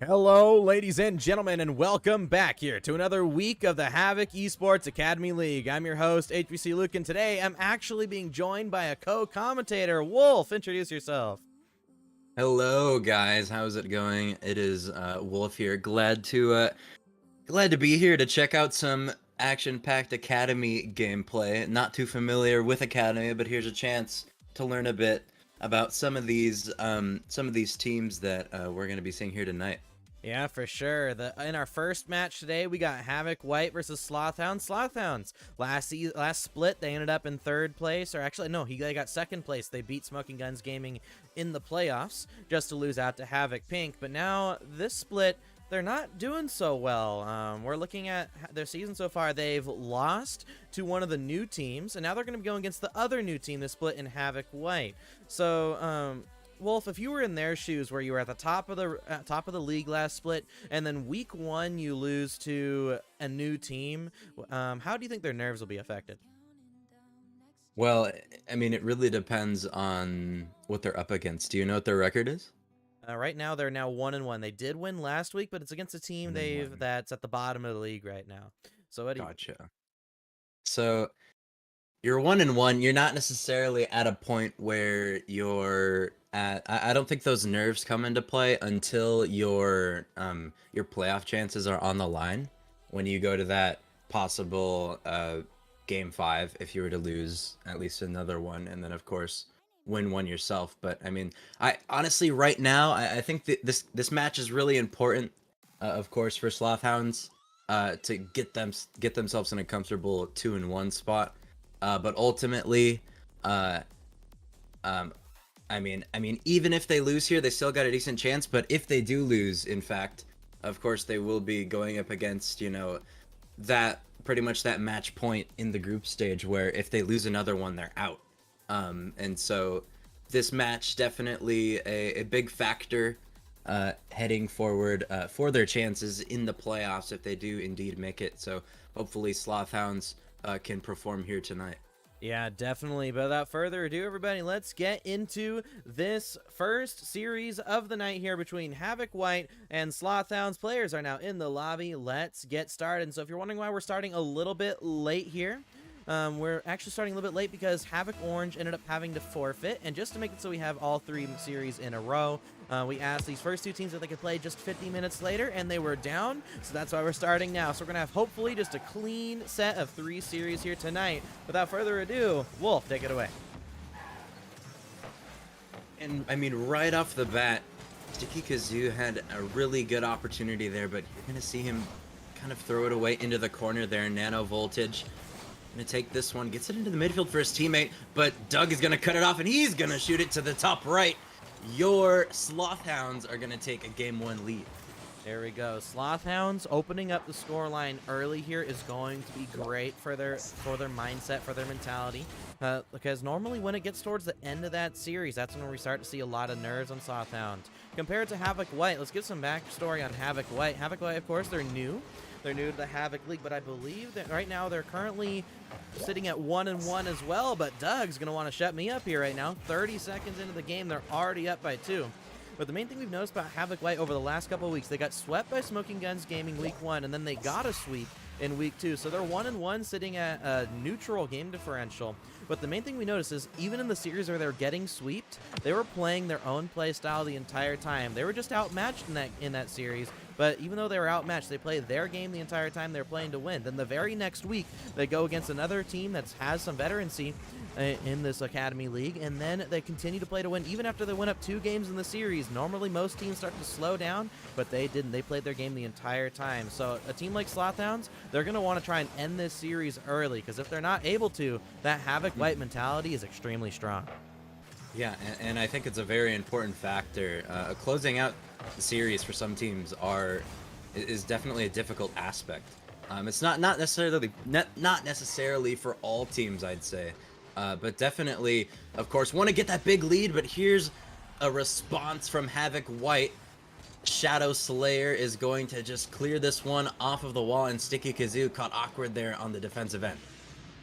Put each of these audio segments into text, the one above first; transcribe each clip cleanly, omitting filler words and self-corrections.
Hello, ladies and gentlemen, and welcome back here to another week of the Havoc Esports Academy League. I'm your host, HVC Luke, and today I'm actually being joined by a co-commentator. Wolf, introduce yourself. Hello, guys. How's it going? It is Wolf here. Glad to be here to check out some action-packed Academy gameplay. Not too familiar with Academy, but here's a chance to learn a bit about some of these teams that we're going to be seeing here tonight. Yeah, for sure. In our first match today, we got Havoc White versus Slothhounds. Slothhounds, last split, they ended up in third place. Or actually, no, they got second place. They beat Smoking Guns Gaming in the playoffs just to lose out to Havoc Pink. But now, this split, they're not doing so well. We're looking at their season so far. They've lost to one of the new teams, and now they're going to be going against the other new team, the split in Havoc White. So, Wolf, if you were in their shoes, where you were at the top of the league last split, and then week one you lose to a new team, how do you think their nerves will be affected? Well, I mean, it really depends on what they're up against. Do you know what their record is? Right now, they're now 1-1. They did win last week, but it's against a team that's at the bottom of the league right now. So, what do Gotcha. So you're 1-1. You're not necessarily at a point where you're at. I don't think those nerves come into play until your playoff chances are on the line. When you go to that possible game 5, if you were to lose at least another one, and then of course win one yourself. But I mean, I honestly right now I think that this match is really important, of course, for Slothhounds to get themselves in a comfortable 2-1 spot. But ultimately, I mean, even if they lose here, they still got a decent chance. But if they do lose, in fact, of course, they will be going up against, that pretty much that match point in the group stage where if they lose another one, they're out. And so this match definitely a big factor heading forward for their chances in the playoffs if they do indeed make it. So hopefully Slothhounds can perform here tonight. Yeah, definitely. But without further ado, everybody, let's get into this first series of the night here between Havoc White and Slothhounds. Players are now in the lobby. Let's get started. And so if you're wondering why we're starting a little bit late here, we're actually starting a little bit late because Havoc Orange ended up having to forfeit, and just to make it so we have all 3 series in a row, we asked these first 2 teams if they could play just 50 minutes later, and they were down, so that's why we're starting now. So we're going to have hopefully just a clean set of 3 series here tonight. Without further ado, Wolf, take it away. And I mean, right off the bat, Sticky Kazoo had a really good opportunity there, but you're going to see him kind of throw it away into the corner there. Nano Voltage gonna take this one, gets it into the midfield for his teammate, but Doug is gonna cut it off and he's gonna shoot it to the top right. Your Slothhounds are gonna take a game 1 lead. There we go. Slothhounds opening up the scoreline early here is going to be great for their mindset, for their mentality. Because normally when it gets towards the end of that series, that's when we start to see a lot of nerves on Slothhounds. Compared to Havoc White, let's get some backstory on Havoc White. Havoc White, of course, they're new. They're new to the Havoc League, but I believe that right now they're currently sitting at 1-1 as well, but Doug's going to want to shut me up here right now. 30 seconds into the game, they're already up by 2. But the main thing we've noticed about Havoc White over the last couple of weeks, they got swept by Smoking Guns Gaming week 1, and then they got a sweep in week 2. So they're 1-1, sitting at a neutral game differential. But the main thing we notice is even in the series where they're getting swept, they were playing their own play style the entire time. They were just outmatched in that series. But even though they were outmatched, they played their game the entire time they're playing to win. Then the very next week, they go against another team that has some veterancy in this Academy League, and then they continue to play to win even after they win up 2 games in the series. Normally, most teams start to slow down, but they didn't. They played their game the entire time. So a team like Slothhounds, they're going to want to try and end this series early, because if they're not able to, that Havoc White mentality is extremely strong. Yeah, and I think it's a very important factor. Closing out the series for some teams is definitely a difficult aspect. It's not necessarily for all teams, I'd say, but definitely, of course, want to get that big lead. But here's a response from Havoc White. Shadow Slayer is going to just clear this one off of the wall, and Sticky Kazoo caught awkward there on the defensive end.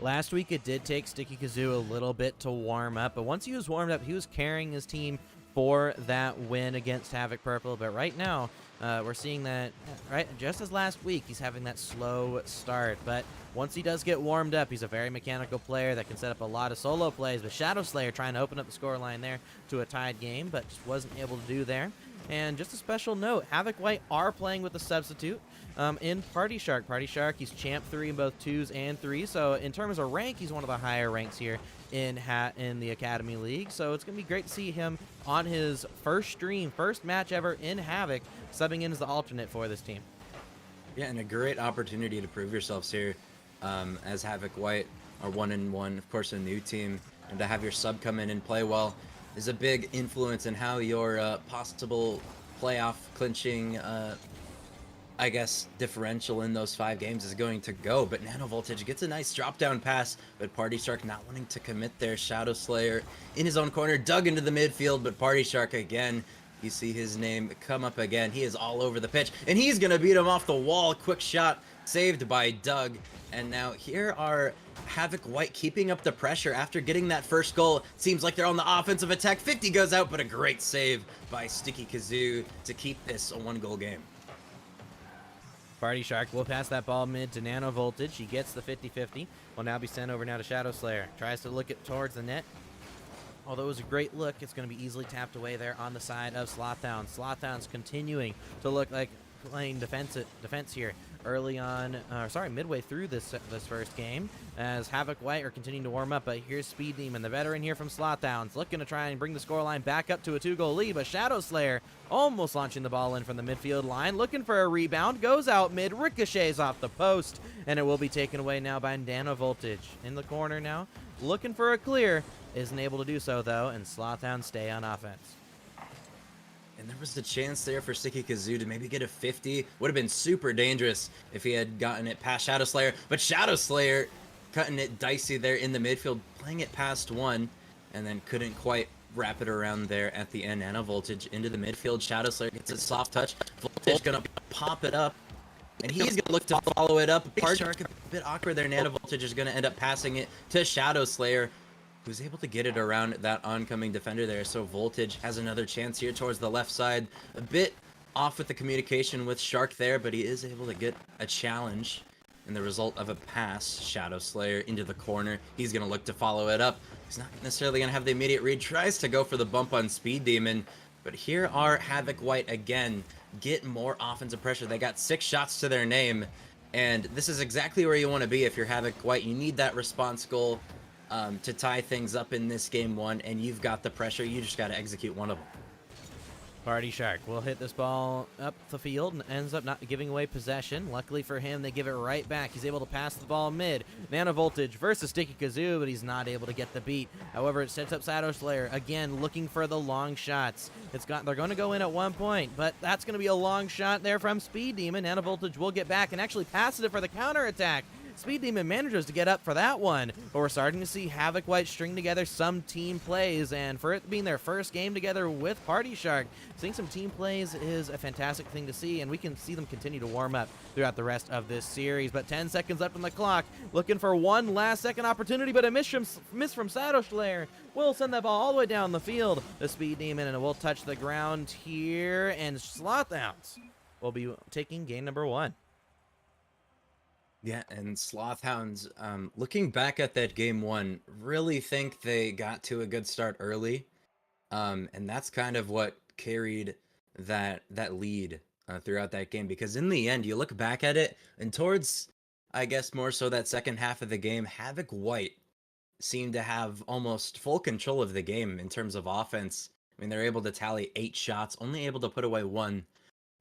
Last week, it did take Sticky Kazoo a little bit to warm up, but once he was warmed up, he was carrying his team for that win against Havoc Purple. But right now, we're seeing that, right, just as last week, he's having that slow start. But once he does get warmed up, he's a very mechanical player that can set up a lot of solo plays. But Shadow Slayer trying to open up the scoreline there to a tied game, but just wasn't able to do there. And just a special note, Havoc White are playing with a substitute in Party Shark. Party Shark, he's champ 3 in both 2s and 3s. So in terms of rank, he's one of the higher ranks here in the Academy League. So it's going to be great to see him on his first stream, first match ever in Havoc, subbing in as the alternate for this team. Yeah, and a great opportunity to prove yourselves here as Havoc White are 1-1, of course, a new team, and to have your sub come in and play well is a big influence in how your possible playoff clinching, I guess, differential in those 5 games is going to go. But Nano Voltage gets a nice drop down pass, but Party Shark not wanting to commit there. Shadow Slayer in his own corner, dug into the midfield, but Party Shark again, you see his name come up again. He is all over the pitch, and he's going to beat him off the wall. Quick shot saved by Doug. And now here are Havoc White keeping up the pressure after getting that first goal. Seems like they're on the offensive attack. 50 goes out, but a great save by Sticky Kazoo to keep this a 1-goal game. Party Shark will pass that ball mid to Nano Voltage. He gets the 50-50. Will now be sent over now to Shadow Slayer. Tries to look it towards the net. Although it was a great look, it's going to be easily tapped away there on the side of Slothhound. Slothhound's continuing to look like playing defense here early on, midway through this first game, as Havoc White are continuing to warm up. But here's Speed Demon, the veteran here from Slothhounds, looking to try and bring the scoreline back up to a 2-goal lead. But Shadow Slayer almost launching the ball in from the midfield line, looking for a rebound, goes out mid, ricochets off the post, and it will be taken away now by Nano Voltage. In the corner now, looking for a clear, isn't able to do so though, and Slothhounds stay on offense. And there was the chance there for Sticky Kazoo to maybe get a 50. Would have been super dangerous if he had gotten it past Shadow Slayer. But Shadow Slayer cutting it dicey there in the midfield, playing it past one, and then couldn't quite wrap it around there at the end. Nano Voltage into the midfield. Shadow Slayer gets a soft touch. Voltage gonna pop it up, and he's gonna look to follow it up. Party Shark a bit awkward there. Nano Voltage is gonna end up passing it to Shadow Slayer, who's able to get it around that oncoming defender there. So Voltage has another chance here towards the left side. A bit off with the communication with Shark there, but he is able to get a challenge in the result of a pass. Shadow Slayer into the corner. He's going to look to follow it up. He's not necessarily going to have the immediate read. Tries to go for the bump on Speed Demon, but here are Havoc White again. Get more offensive pressure. They got 6 shots to their name, and this is exactly where you want to be if you're Havoc White. You need that response goal to tie things up in this game 1, and you've got the pressure. You just got to execute one of them. Party Shark will hit this ball up the field and ends up not giving away possession. Luckily for him, they give it right back. He's able to pass the ball mid. Nano Voltage versus Sticky Kazoo, but he's not able to get the beat. However, it sets up Shadow Slayer again, looking for the long shots. They're going to go in at one point, but that's going to be a long shot there from Speed Demon. Nano Voltage will get back and actually passes it for the counterattack. Speed Demon manages to get up for that one, but we're starting to see Havoc White string together some team plays, and for it being their first game together with Party Shark, seeing some team plays is a fantastic thing to see, and we can see them continue to warm up throughout the rest of this series. But 10 seconds left on the clock, looking for one last second opportunity, but a miss from Shadow Slayer will send that ball all the way down the field. The Speed Demon, and it will touch the ground here, and Slothhounds will be taking game number 1. Yeah, and Slothhounds, looking back at that game 1, really think they got to a good start early, and that's kind of what carried that lead throughout that game. Because in the end, you look back at it, and towards, I guess, more so that second half of the game, Havoc White seemed to have almost full control of the game in terms of offense. I mean, they're able to tally 8 shots, only able to put away 1,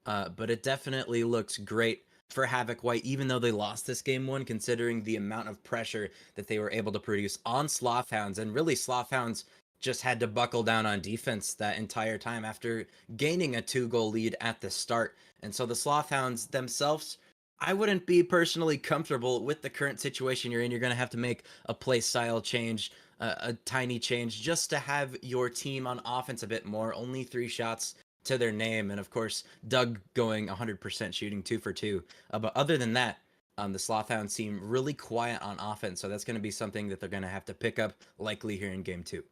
but it definitely looks great for Havoc White, even though they lost this game 1, considering the amount of pressure that they were able to produce on Slothhounds. And really, Slothhounds just had to buckle down on defense that entire time after gaining a 2-goal lead at the start. And so the Slothhounds themselves, I wouldn't be personally comfortable with the current situation you're in. You're going to have to make a play style change, a tiny change, just to have your team on offense a bit more. Only 3 shots to their name, and of course Doug going 100% shooting 2 for 2, but other than that, the Slothhounds seem really quiet on offense, so that's going to be something that they're going to have to pick up likely here in game 2.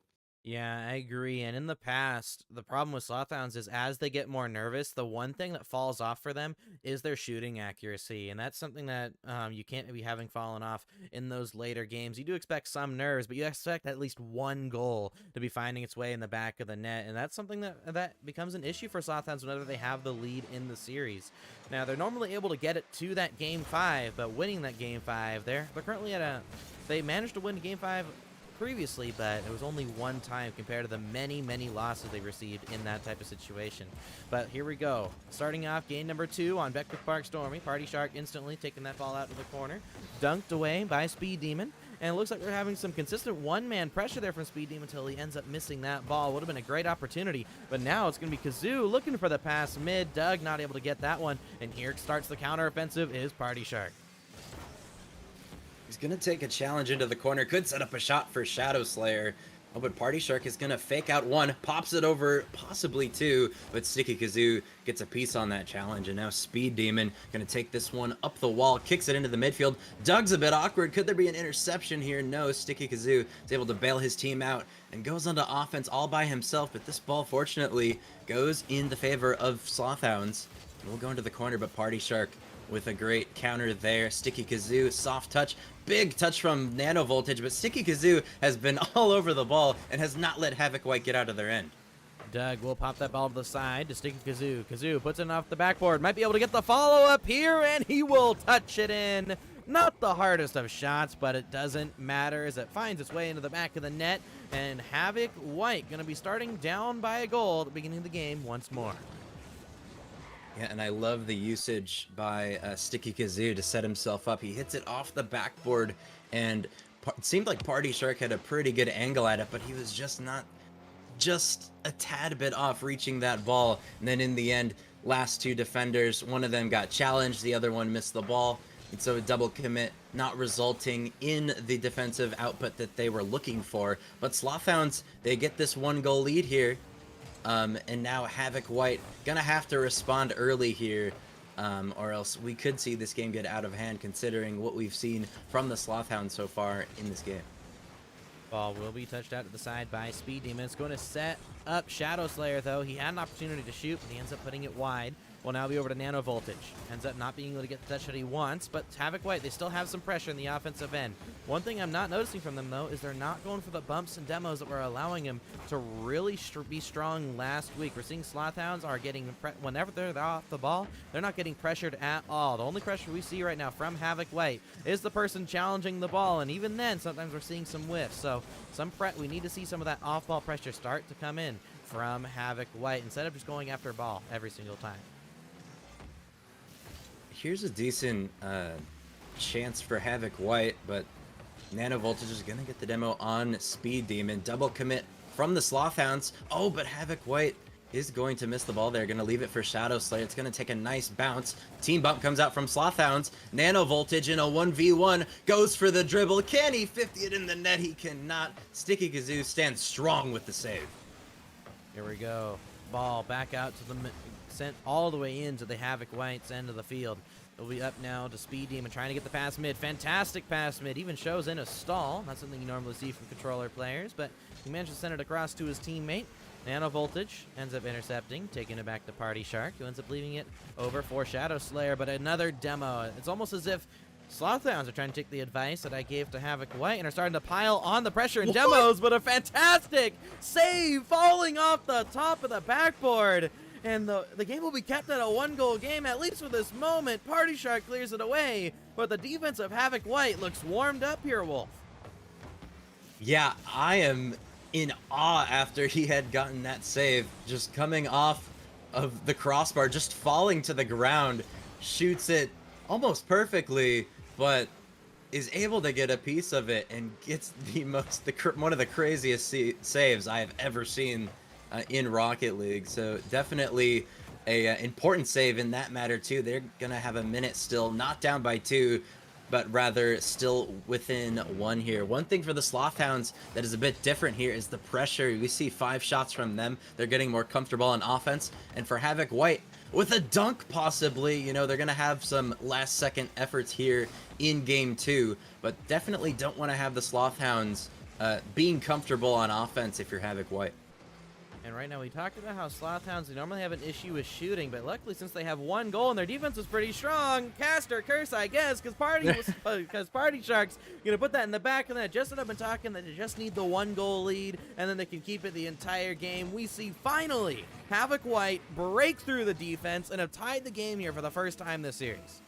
Yeah, I agree. And in the past, the problem with Slothhounds is as they get more nervous, the one thing that falls off for them is their shooting accuracy. And that's something that you can't be having fallen off in those later games. You do expect some nerves, but you expect at least one goal to be finding its way in the back of the net. And that's something that becomes an issue for Slothhounds whenever they have the lead in the series. Now, they're normally able to get it to that game 5, but winning that game 5, they're currently at a... They managed to win game 5 previously, but it was only one time compared to the many, many losses they received in that type of situation. But here we go. Starting off game number 2 on Beckwith Park Stormy. Party Shark instantly taking that ball out to the corner. Dunked away by Speed Demon. And it looks like we're having some consistent one-man pressure there from Speed Demon until he ends up missing that ball. Would have been a great opportunity, but now it's going to be Kazoo looking for the pass mid. Doug not able to get that one, and here starts the counteroffensive is Party Shark. He's gonna take a challenge into the corner. Could set up a shot for Shadow Slayer. Oh, but Party Shark is gonna fake out one, pops it over, possibly two, but Sticky Kazoo gets a piece on that challenge, and now Speed Demon gonna take this one up the wall, kicks it into the midfield. Doug's a bit awkward. Could there be an interception here? No, Sticky Kazoo is able to bail his team out and goes onto offense all by himself, but this ball, fortunately, goes in the favor of Slothhounds. We'll go into the corner, but Party Shark with a great counter there. Sticky Kazoo, soft touch, big touch from Nano Voltage, but Sticky Kazoo has been all over the ball and has not let Havoc White get out of their end. Doug will pop that ball to the side to Sticky Kazoo. Kazoo puts it off the backboard. Might be able to get the follow-up here, and he will touch it in. Not the hardest of shots, but it doesn't matter as it finds its way into the back of the net. And Havoc White going to be starting down by a goal at the beginning of the game once more. Yeah, and I love the usage by Sticky Kazoo to set himself up. He hits it off the backboard, and it seemed like Party Shark had a pretty good angle at it, but he was just a tad bit off reaching that ball. And then in the end, last two defenders, one of them got challenged, the other one missed the ball. And so a double commit not resulting in the defensive output that they were looking for. But Slothhounds, they get this 1-goal lead here. And now Havoc White gonna have to respond early here, or else we could see this game get out of hand considering what we've seen from the Slothhound so far in this game. Ball will be touched out to the side by Speed Demon. It's going to set up Shadow Slayer, though. He had an opportunity to shoot, but he ends up putting it wide. Will now be over to Nano Voltage. Ends up not being able to get the touch that he wants, but Havoc White, they still have some pressure in the offensive end. One thing I'm not noticing from them, though, is they're not going for the bumps and demos that were allowing him to really be strong last week. We're seeing Slothhounds are getting, whenever they're off the ball, they're not getting pressured at all. The only pressure we see right now from Havoc White is the person challenging the ball, and even then, sometimes we're seeing some whiffs. So we need to see some of that off-ball pressure start to come in from Havoc White instead of just going after a ball every single time. Here's a decent chance for Havoc White, but Nano Voltage is going to get the demo on Speed Demon. Double commit from the Slothhounds. Oh, but Havoc White is going to miss the ball there. Going to leave it for Shadow Slayer. It's going to take a nice bounce. Team bump comes out from Slothhounds. Nano Voltage in a 1v1 goes for the dribble. Can he 50 it in the net? He cannot. Sticky Kazoo stands strong with the save. Here we go. Ball back out to the... sent all the way into the Havoc White's end of the field. It'll be up now to Speed Demon trying to get the pass mid. Fantastic pass mid. Even shows in a stall. Not something you normally see from controller players, but he managed to send it across to his teammate. Nano Voltage ends up intercepting, taking it back to Party Shark, who ends up leaving it over for Shadow Slayer, but another demo. It's almost as if Slothhounds are trying to take the advice that I gave to Havoc White and are starting to pile on the pressure in demos, but a fantastic save falling off the top of the backboard. And the game will be kept at a 1-goal game, at least for this moment. Party Shark clears it away, but the defense of Havoc White looks warmed up here, Wolf. Yeah, I am in awe after he had gotten that save. Just coming off of the crossbar, just falling to the ground, shoots it almost perfectly, but is able to get a piece of it and gets one of the craziest saves I have ever seen in Rocket League. So definitely a important save in that matter too. They're gonna have a minute still, not down by 2, but rather still within 1 here. One thing for the Slothhounds that is a bit different here is the pressure. We see 5 shots from them. They're getting more comfortable on offense. And for Havoc White, with a dunk possibly, you know, they're gonna have some last second efforts here in game 2, but definitely don't want to have the Slothhounds being comfortable on offense if you're Havoc White. And right now, we talked about how Slothhounds normally have an issue with shooting, but luckily, since they have one goal and their defense was pretty strong, caster curse, I guess, because Party Shark's gonna put that in the back of that. Just what I've been talking, that they just need the 1-goal lead, and then they can keep it the entire game. We see finally Havoc White break through the defense and have tied the game here for the first time this series.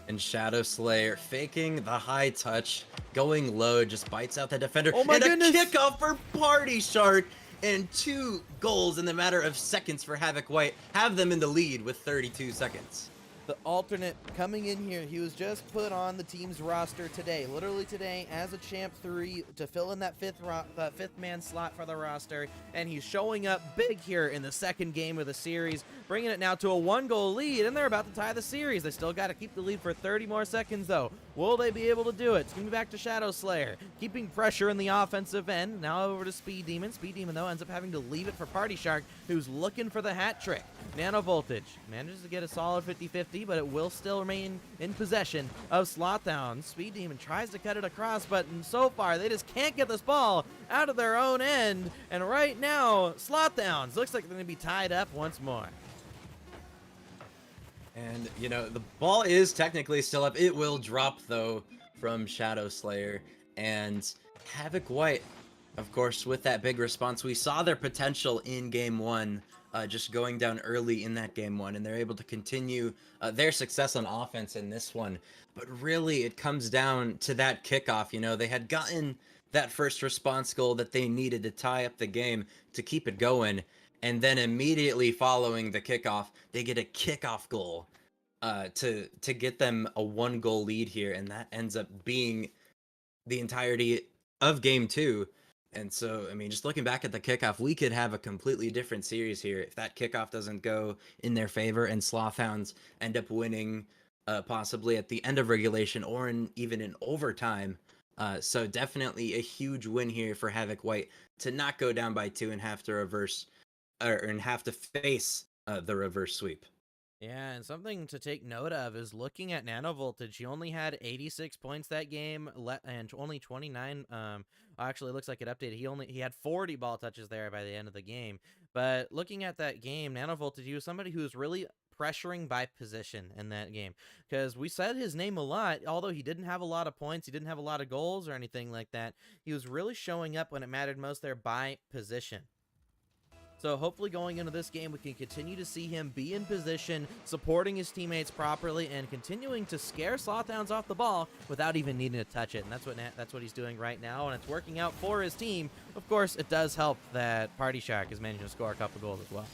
And Shadow Slayer faking the high touch, going low, just bites out the defender. Oh my goodness! A kickoff for Party Shark, and 2 goals in the matter of seconds for Havoc White have them in the lead with 32 seconds. The alternate coming in here, he was just put on the team's roster today, literally today, as a Champ 3 to fill in that fifth man slot for the roster, and he's showing up big here in the second game of the series, bringing it now to a 1-goal lead, and they're about to tie the series. They still got to keep the lead for 30 more seconds, though. Will they be able to do it? It's going to be back to Shadow Slayer, keeping pressure in the offensive end. Now over to Speed Demon. Speed Demon, though, ends up having to leave it for Party Shark, who's looking for the hat trick. Nano Voltage manages to get a solid 50-50, but it will still remain in possession of Slothhounds. Speed Demon tries to cut it across, but so far they just can't get this ball out of their own end. And right now, Slothhounds looks like they're going to be tied up once more. And, you know, the ball is technically still up. It will drop, though, from Shadow Slayer. And Havoc White, of course, with that big response, we saw their potential in Game 1, just going down early in that Game 1, and they're able to continue their success on offense in this one. But really, it comes down to that kickoff. You know, they had gotten that first response goal that they needed to tie up the game to keep it going. And then immediately following the kickoff, they get a kickoff goal to get them a 1-goal lead here, and that ends up being the entirety of Game 2. And so, I mean, just looking back at the kickoff, we could have a completely different series here if that kickoff doesn't go in their favor and Slothhounds end up winning possibly at the end of regulation or even in overtime. So definitely a huge win here for Havoc White to not go down by 2 and have to reverse and have to face the reverse sweep. Yeah, and something to take note of is looking at Nano Voltage. He only had 86 points that game, and only 29. Actually, it looks like it updated. He had 40 ball touches there by the end of the game. But looking at that game, Nano Voltage, he was somebody who was really pressuring by position in that game, because we said his name a lot. Although he didn't have a lot of points, he didn't have a lot of goals or anything like that, he was really showing up when it mattered most there by position. So hopefully going into this game, we can continue to see him be in position, supporting his teammates properly, and continuing to scare Slothhounds off the ball without even needing to touch it. And that's what he's doing right now, and it's working out for his team. Of course, it does help that Party Shark is managing to score a couple goals as well.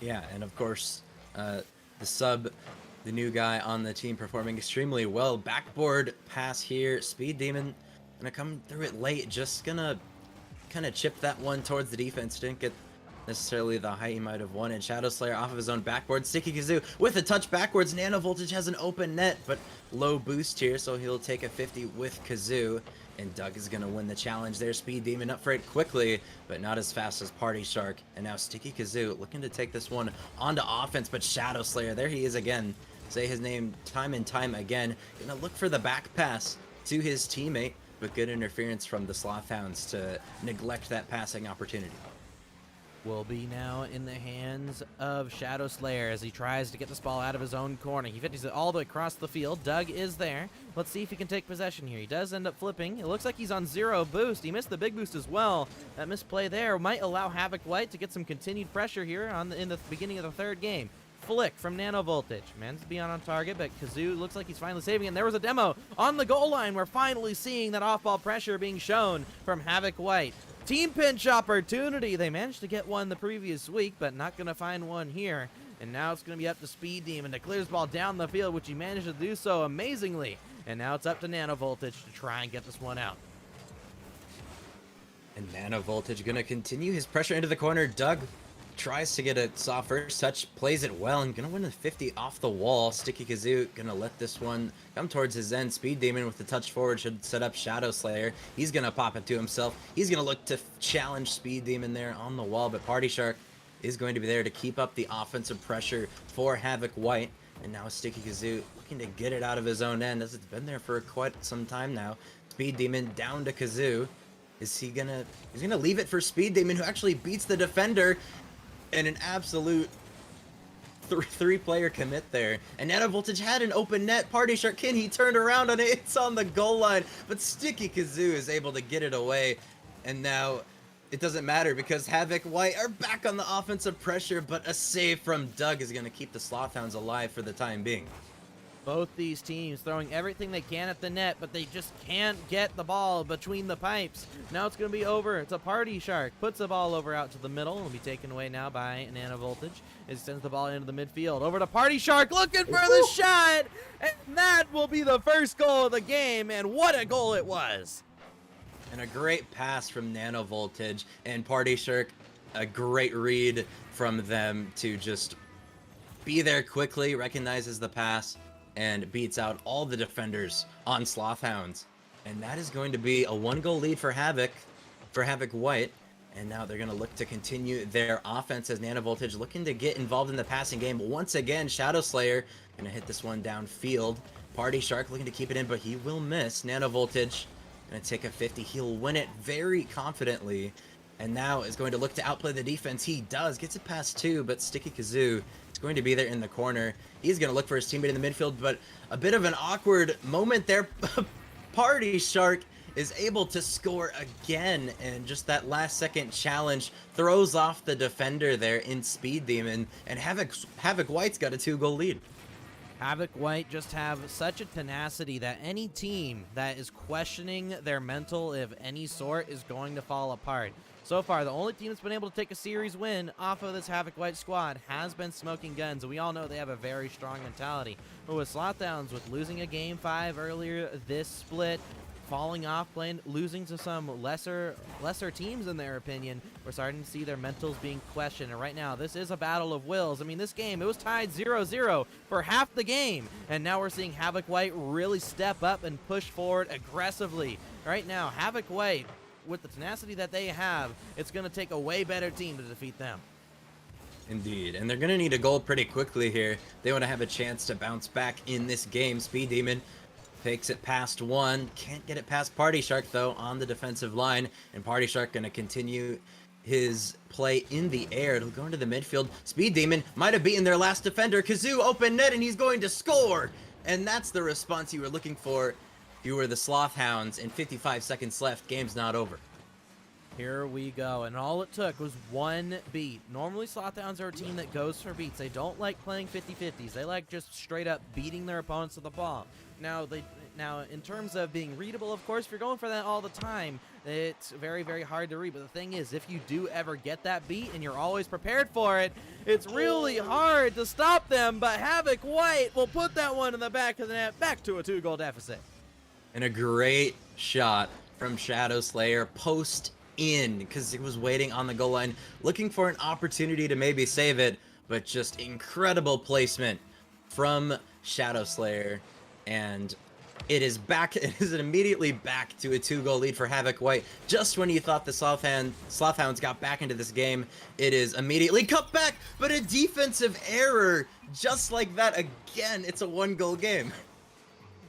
Yeah, and of course, the sub, the new guy on the team, performing extremely well. Backboard pass here. Speed Demon gonna come through it late, just gonna kind of chip that one towards the defense. Didn't get necessarily the height he might have wanted. Shadow Slayer off of his own backboard. Sticky Kazoo with a touch backwards. Nano Voltage has an open net, but low boost here, so he'll take a 50 with Kazoo. And Doug is going to win the challenge there. Speed Demon up for it quickly, but not as fast as Party Shark. And now Sticky Kazoo looking to take this one onto offense, but Shadow Slayer, there he is again. Say his name time and time again. Gonna look for the back pass to his teammate, but good interference from the Slothhounds to neglect that passing opportunity. Will be now in the hands of Shadow Slayer as he tries to get this ball out of his own corner. He fits it all the way across the field. Doug is there. Let's see if he can take possession here. He does end up flipping. It looks like he's on 0 boost. He missed the big boost as well. That misplay there might allow Havoc White to get some continued pressure here in the beginning of the third game. Flick from Nano Voltage. Man's to be on target, but Kazoo looks like he's finally saving it. And there was a demo on the goal line. We're finally seeing that off-ball pressure being shown from Havoc White. Team pinch opportunity. They managed to get one the previous week, but not going to find one here. And now it's going to be up to Speed Demon to clear his ball down the field, which he managed to do so amazingly. And now it's up to Nano Voltage to try and get this one out. And Nano Voltage going to continue his pressure into the corner. Doug tries to get a soft first touch, plays it well, and gonna win a 50 off the wall. Sticky Kazoo gonna let this one come towards his end. Speed Demon with the touch forward should set up Shadow Slayer. He's gonna pop it to himself. He's gonna look to challenge Speed Demon there on the wall, but Party Shark is going to be there to keep up the offensive pressure for Havoc White. And now Sticky Kazoo looking to get it out of his own end, as it's been there for quite some time now. Speed Demon down to Kazoo. Is he gonna, he's gonna leave it for Speed Demon, who actually beats the defender in an absolute three-player commit there. And Nano Voltage had an open net. Party Shark, can he turn around on it? It's on the goal line, but Sticky Kazoo is able to get it away. And now it doesn't matter because Havoc White are back on the offensive pressure, but a save from Doug is going to keep the Slothhounds alive for the time being. Both these teams throwing everything they can at the net, but they just can't get the ball between the pipes. Now it's going to be over. It's a Party Shark. Puts the ball over out to the middle. It'll be taken away now by Nano Voltage. It sends the ball into the midfield. Over to Party Shark, looking for the shot! And that will be the first goal of the game, and what a goal it was! And a great pass from Nano Voltage, and Party Shark, a great read from them to just be there quickly, recognizes the pass, and beats out all the defenders on Slothhounds. And that is going to be a 1-goal lead for Havoc White. And now they're going to look to continue their offense as Nano Voltage looking to get involved in the passing game. Once again, Shadow Slayer going to hit this one downfield. Party Shark looking to keep it in, but he will miss. Nano Voltage going to take a 50. He'll win it very confidently. And now is going to look to outplay the defense. He does. Gets it past 2, but Sticky Kazoo is going to be there in the corner. He's going to look for his teammate in the midfield, but a bit of an awkward moment there. Party Shark is able to score again, and just that last second challenge throws off the defender there in Speed Demon, and Havoc White's got a 2-goal lead. Havoc White just have such a tenacity that any team that is questioning their mental of any sort is going to fall apart. So far, the only team that's been able to take a series win off of this Havoc White squad has been Smoking Guns, and we all know they have a very strong mentality. But with Slothhounds, with losing a Game 5 earlier this split, falling off, losing to some lesser teams in their opinion, we're starting to see their mentals being questioned. And right now, this is a battle of wills. I mean, this game, it was tied 0-0 for half the game, and now we're seeing Havoc White really step up and push forward aggressively. Right now, Havoc White, with the tenacity that they have, it's going to take a way better team to defeat them. Indeed, and they're going to need a goal pretty quickly here. They want to have a chance to bounce back in this game. Speed Demon takes it past 1. Can't get it past Party Shark, though, on the defensive line. And Party Shark going to continue his play in the air. It'll go into the midfield. Speed Demon might have beaten their last defender. Kazoo open net, and he's going to score! And that's the response you were looking for. You were the Slothhounds, and 55 seconds left. Game's not over. Here we go, and all it took was one beat. Normally, Slothhounds are a team that goes for beats. They don't like playing 50-50s. They like just straight up beating their opponents to the ball. Now, in terms of being readable, of course, if you're going for that all the time, it's very, very hard to read. But the thing is, if you do ever get that beat and you're always prepared for it, it's really hard to stop them. But Havoc White will put that one in the back of the net, back to a 2-goal deficit. And a great shot from Shadow Slayer post in, because he was waiting on the goal line, looking for an opportunity to maybe save it, but just incredible placement from Shadow Slayer, and it is back. It is immediately back to a 2-goal lead for Havoc White. Just when you thought the Slothhounds got back into this game, it is immediately cut back, but a defensive error, just like that again. It's a 1-goal game.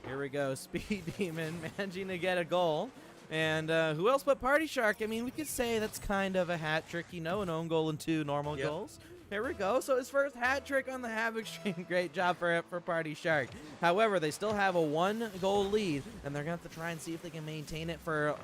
Here we go, Speed Demon managing to get a goal. And who else but Party Shark? I mean, we could say that's kind of a hat trick, you know, an own goal and 2 normal goals. Here we go. So his first hat trick on the Havoc stream. Great job for Party Shark. However, they still have a 1-goal lead, and they're going to have to try and see if they can maintain it for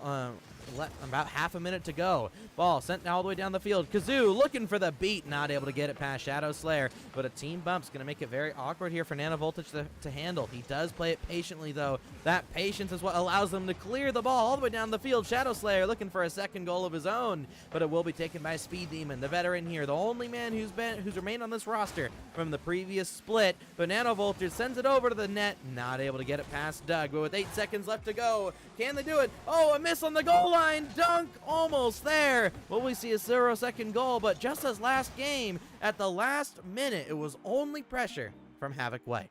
about half a minute to go. Ball sent all the way down the field. Kazoo looking for the beat, not able to get it past Shadow Slayer, but a team bump's going to make it very awkward here for Nano Voltage to handle. He does play it patiently, though. That patience is what allows them to clear the ball all the way down the field. Shadow Slayer looking for a 2nd goal of his own, but it will be taken by Speed Demon, the veteran here, the only man who's remained on this roster from the previous split. But Nano Voltage sends it over to the net, not able to get it past Doug, but with 8 seconds left to go, can they do it? Oh, a miss on the goal line. Dunk almost there. Will we see a 0-second goal? But just as last game, at the last minute, it was only pressure from Havoc White.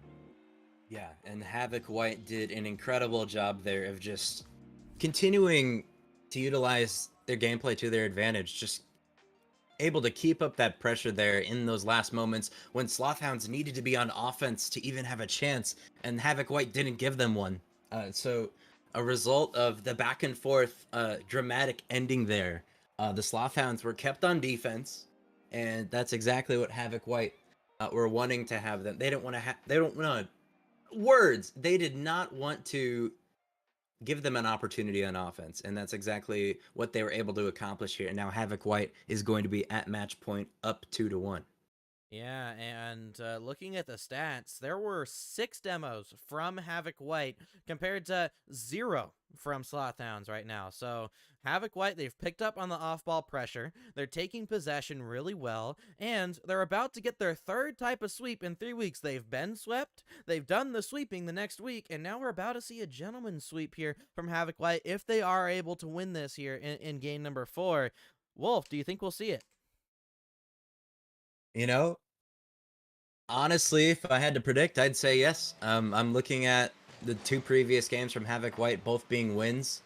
Yeah, and Havoc White did an incredible job there of just continuing to utilize their gameplay to their advantage, just able to keep up that pressure there in those last moments when Slothhounds needed to be on offense to even have a chance, and Havoc White didn't give them one. So a result of the back and forth dramatic ending there. The Slothhounds were kept on defense, and that's exactly what Havoc White were wanting to have them. They didn't want to have. They don't want words. They did not want to give them an opportunity on offense, and that's exactly what they were able to accomplish here. And now Havoc White is going to be at match point, up 2-1. Yeah, and looking at the stats, there were 6 demos from Havoc White compared to 0 from Slothhounds right now. So Havoc White, they've picked up on the off-ball pressure, they're taking possession really well, and they're about to get their 3rd type of sweep in 3 weeks. They've been swept, they've done the sweeping the next week, and now we're about to see a gentleman's sweep here from Havoc White if they are able to win this here in game number 4. Wolf, do you think we'll see it? You know, honestly, if I had to predict, I'd say yes. I'm looking at the 2 previous games from Havoc White, both being wins.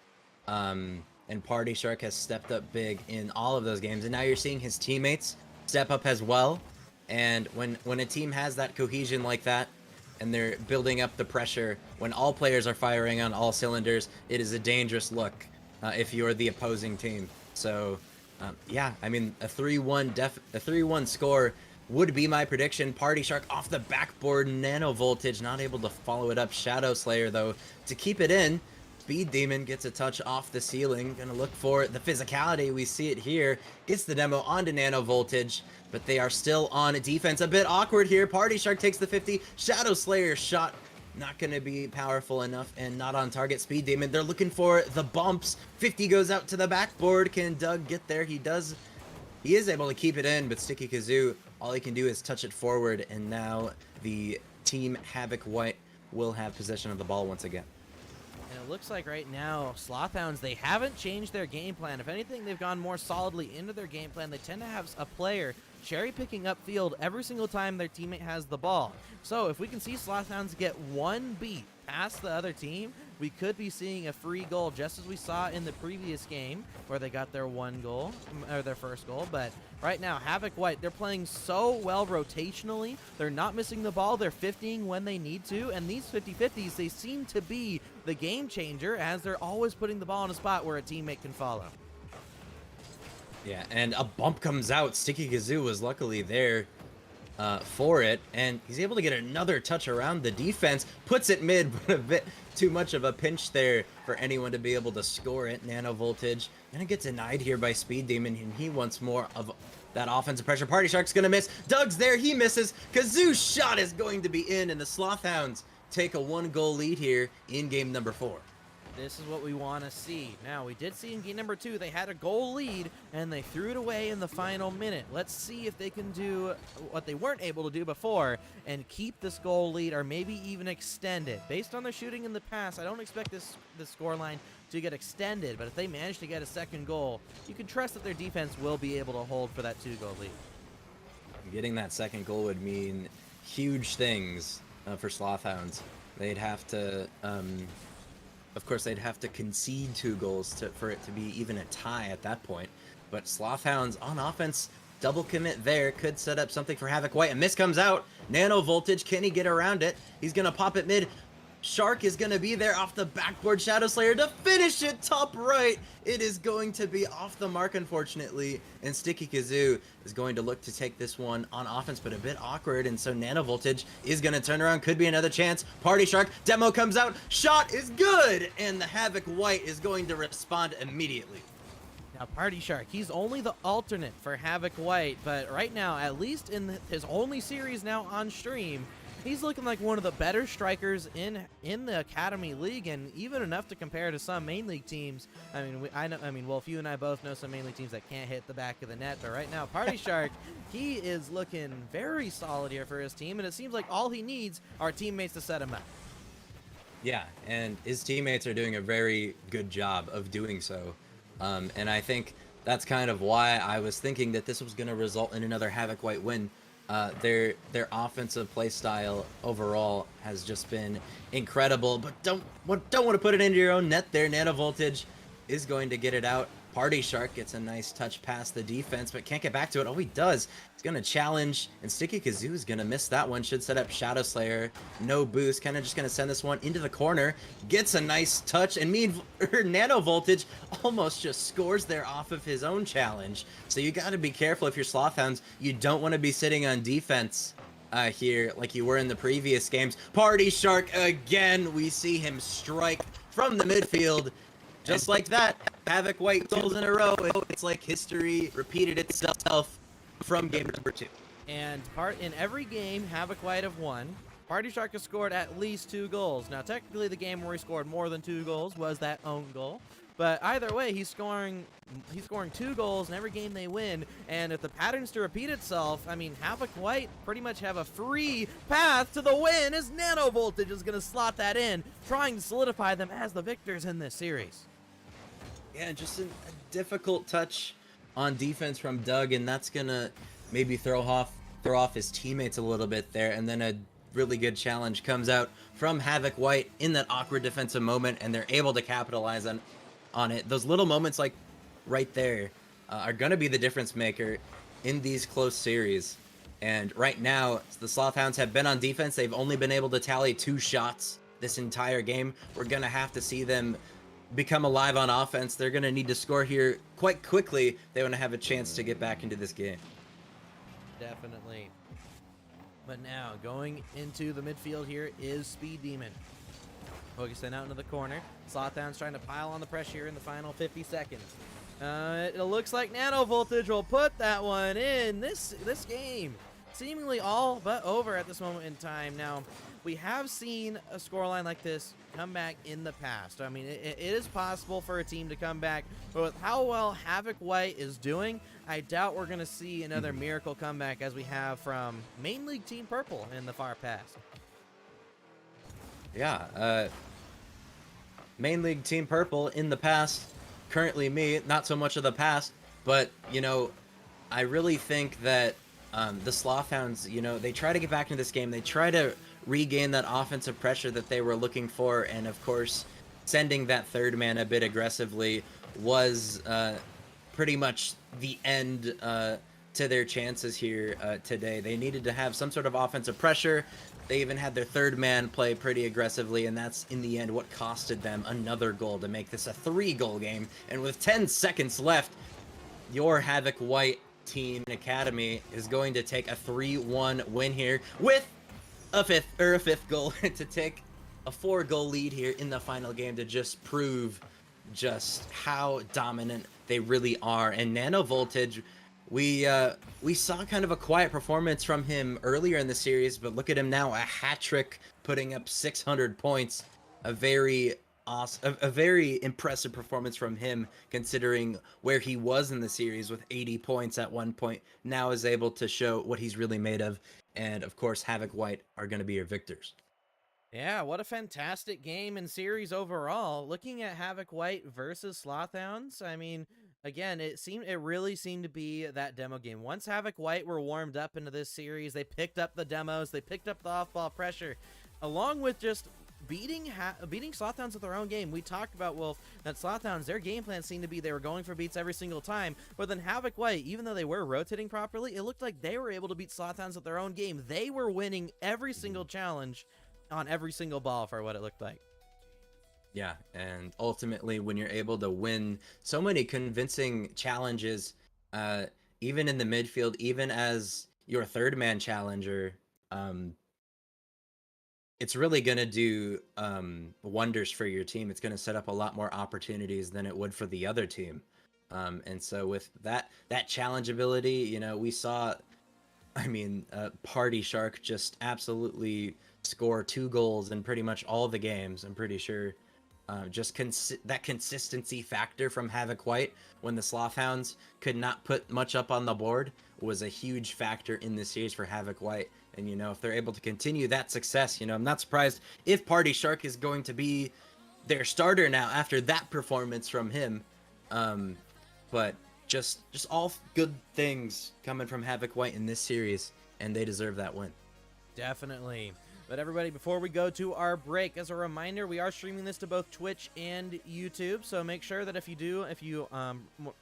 And Party Shark has stepped up big in all of those games. And now you're seeing his teammates step up as well. And when a team has that cohesion like that, and they're building up the pressure, when all players are firing on all cylinders, it is a dangerous look if you're the opposing team. So, yeah, I mean, a 3-1 score would be my prediction. Party Shark off the backboard, Nano Voltage not able to follow it up. Shadow Slayer, though, to keep it in. Speed Demon gets a touch off the ceiling. Gonna look for the physicality. We see it here. Gets the demo onto Nano Voltage, but they are still on defense. A bit awkward here. Party Shark takes the 50. Shadow Slayer shot not gonna be powerful enough and not on target. Speed Demon, they're looking for the bumps. 50 goes out to the backboard. Can Doug get there? He does. He is able to keep it in, but Sticky Kazoo, all he can do is touch it forward, and now the team Havoc White will have possession of the ball once again. And it looks like right now, Slothhounds, they haven't changed their game plan. If anything, they've gone more solidly into their game plan. They tend to have a player cherry-picking upfield every single time their teammate has the ball. So if we can see Slothhounds get one beat past the other team, we could be seeing a free goal, just as we saw in the previous game where they got their their first goal. But right now, Havoc White, they're playing so well rotationally. They're not missing the ball. They're 50ing when they need to. And these 50-50s, they seem to be the game changer, as they're always putting the ball in a spot where a teammate can follow. Yeah, and a bump comes out. Sticky Kazoo was luckily there for it, and he's able to get another touch around the defense. Puts it mid, but a bit too much of a pinch there for anyone to be able to score it. Nano Voltage gonna get denied here by Speed Demon, and he wants more of that offensive pressure. Party Shark's gonna miss. Doug's there, he misses. Kazoo's shot is going to be in, and the Slothhounds take a 1-goal lead here in game number 4. This is what we want to see. Now, we did see in game number 2, they had a goal lead, and they threw it away in the final minute. Let's see if they can do what they weren't able to do before and keep this goal lead, or maybe even extend it. Based on their shooting in the past, I don't expect this scoreline to get extended, but if they manage to get a second goal, you can trust that their defense will be able to hold for that 2-goal lead. Getting that second goal would mean huge things for Slothhounds. They'd have to... of course, they'd have to concede 2 goals for it to be even a tie at that point. But Slothhounds on offense, double commit there, could set up something for Havoc White. A miss comes out. Nano Voltage, can he get around it? He's going to pop it mid. Shark is going to be there off the backboard. Shadow Slayer to finish it top right. It is going to be off the mark, unfortunately. And Sticky Kazoo is going to look to take this one on offense, but a bit awkward. And so Nano Voltage is going to turn around. Could be another chance. Party Shark, demo comes out. Shot is good. And the Havoc White is going to respond immediately. Now, Party Shark, he's only the alternate for Havoc White, but right now, at least in his only series now on stream, he's looking like one of the better strikers in the Academy League, and even enough to compare to some main league teams. I mean, Wolf, you and I both know some main league teams that can't hit the back of the net, but right now, Party Shark, he is looking very solid here for his team, and it seems like all he needs are teammates to set him up. Yeah, and his teammates are doing a very good job of doing so. And I think that's kind of why I was thinking that this was going to result in another Havoc White win. Their offensive play style overall has just been incredible, but don't want to put it into your own net there. Nano Voltage is going to get it out. Party Shark gets a nice touch past the defense, but can't get back to it. All he does is going to challenge, and Sticky Kazoo is going to miss that one. Should set up Shadow Slayer. No boost. Kind of just going to send this one into the corner. Gets a nice touch, and Nano Voltage almost just scores there off of his own challenge. So you got to be careful if you're Slothhounds. You don't want to be sitting on defense here like you were in the previous games. Party Shark again. We see him strike from the midfield. Just like that, Havoc White goals in a row. It's like history repeated itself from game number 2. And in every game Havoc White have won, Party Shark has scored at least 2 goals. Now, technically, the game where he scored more than 2 goals was that own goal. But either way, he's scoring 2 goals in every game they win. And if the pattern's to repeat itself, I mean, Havoc White pretty much have a free path to the win as Nano Voltage is going to slot that in, trying to solidify them as the victors in this series. Yeah, just a difficult touch on defense from Doug, and that's going to maybe throw off his teammates a little bit there. And then a really good challenge comes out from Havoc White in that awkward defensive moment, and they're able to capitalize on it. Those little moments like right there are going to be the difference maker in these close series. And right now, the Slothhounds have been on defense. They've only been able to tally 2 shots this entire game. We're going to have to see them become alive on offense. They're going to need to score here quite quickly. They want to have a chance to get back into this game. Definitely. But now, going into the midfield here is Speed Demon. Focusing out into the corner. Slothhounds trying to pile on the pressure here in the final 50 seconds. It looks like Nano Voltage will put that one in. This game seemingly all but over at this moment in time. Now, we have seen a scoreline like this come back in the past. I mean, it is possible for a team to come back, but with how well Havoc White is doing, I doubt we're going to see another miracle comeback as we have from Main League Team Purple in the far past. Yeah, Main League Team Purple in the past, currently me, not so much of the past, but, you know, I really think that the Slothhounds, you know, they try to get back into this game. They try to regain that offensive pressure that they were looking for, and of course, sending that third man a bit aggressively was pretty much the end to their chances here today. They needed to have some sort of offensive pressure. They even had their third man play pretty aggressively, and that's, in the end, what costed them another goal to make this a 3-goal game. And with 10 seconds left, your Havoc White Team Academy is going to take a 3-1 win here with a fifth goal to take a 4-goal lead here in the final game to just prove just how dominant they really are. And Nano Voltage, we saw kind of a quiet performance from him earlier in the series, but look at him now, a hat trick, putting up 600 points. A very awesome, a very impressive performance from him, considering where he was in the series with 80 points at one point. Now is able to show what he's really made of. And of course, Havoc White are going to be your victors. Yeah, what a fantastic game and series overall. Looking at Havoc White versus Slothhounds, I mean, again, it really seemed to be that demo game. Once Havoc White were warmed up into this series, they picked up the demos, they picked up the off-ball pressure, along with just beating Slothhounds at their own game. We talked about, Wolf, that Slothhounds, their game plan seemed to be they were going for beats every single time, but then Havoc White, even though they were rotating properly, it looked like they were able to beat Slothhounds at their own game. They were winning every single challenge on every single ball for what it looked like. Yeah, and ultimately, when you're able to win so many convincing challenges, even in the midfield, even as your third man challenger, it's really going to do wonders for your team. It's going to set up a lot more opportunities than it would for the other team. And so with that challenge ability, you know, we saw, I mean, Party Shark just absolutely score 2 goals in pretty much all the games, I'm pretty sure. Just that consistency factor from Havoc White when the Slothhounds could not put much up on the board was a huge factor in this series for Havoc White. And, you know, if they're able to continue that success, you know, I'm not surprised if Party Shark is going to be their starter now after that performance from him. But just all good things coming from Havoc White in this series, and they deserve that win. Definitely. But everybody, before we go to our break, as a reminder, we are streaming this to both Twitch and YouTube. So make sure that if you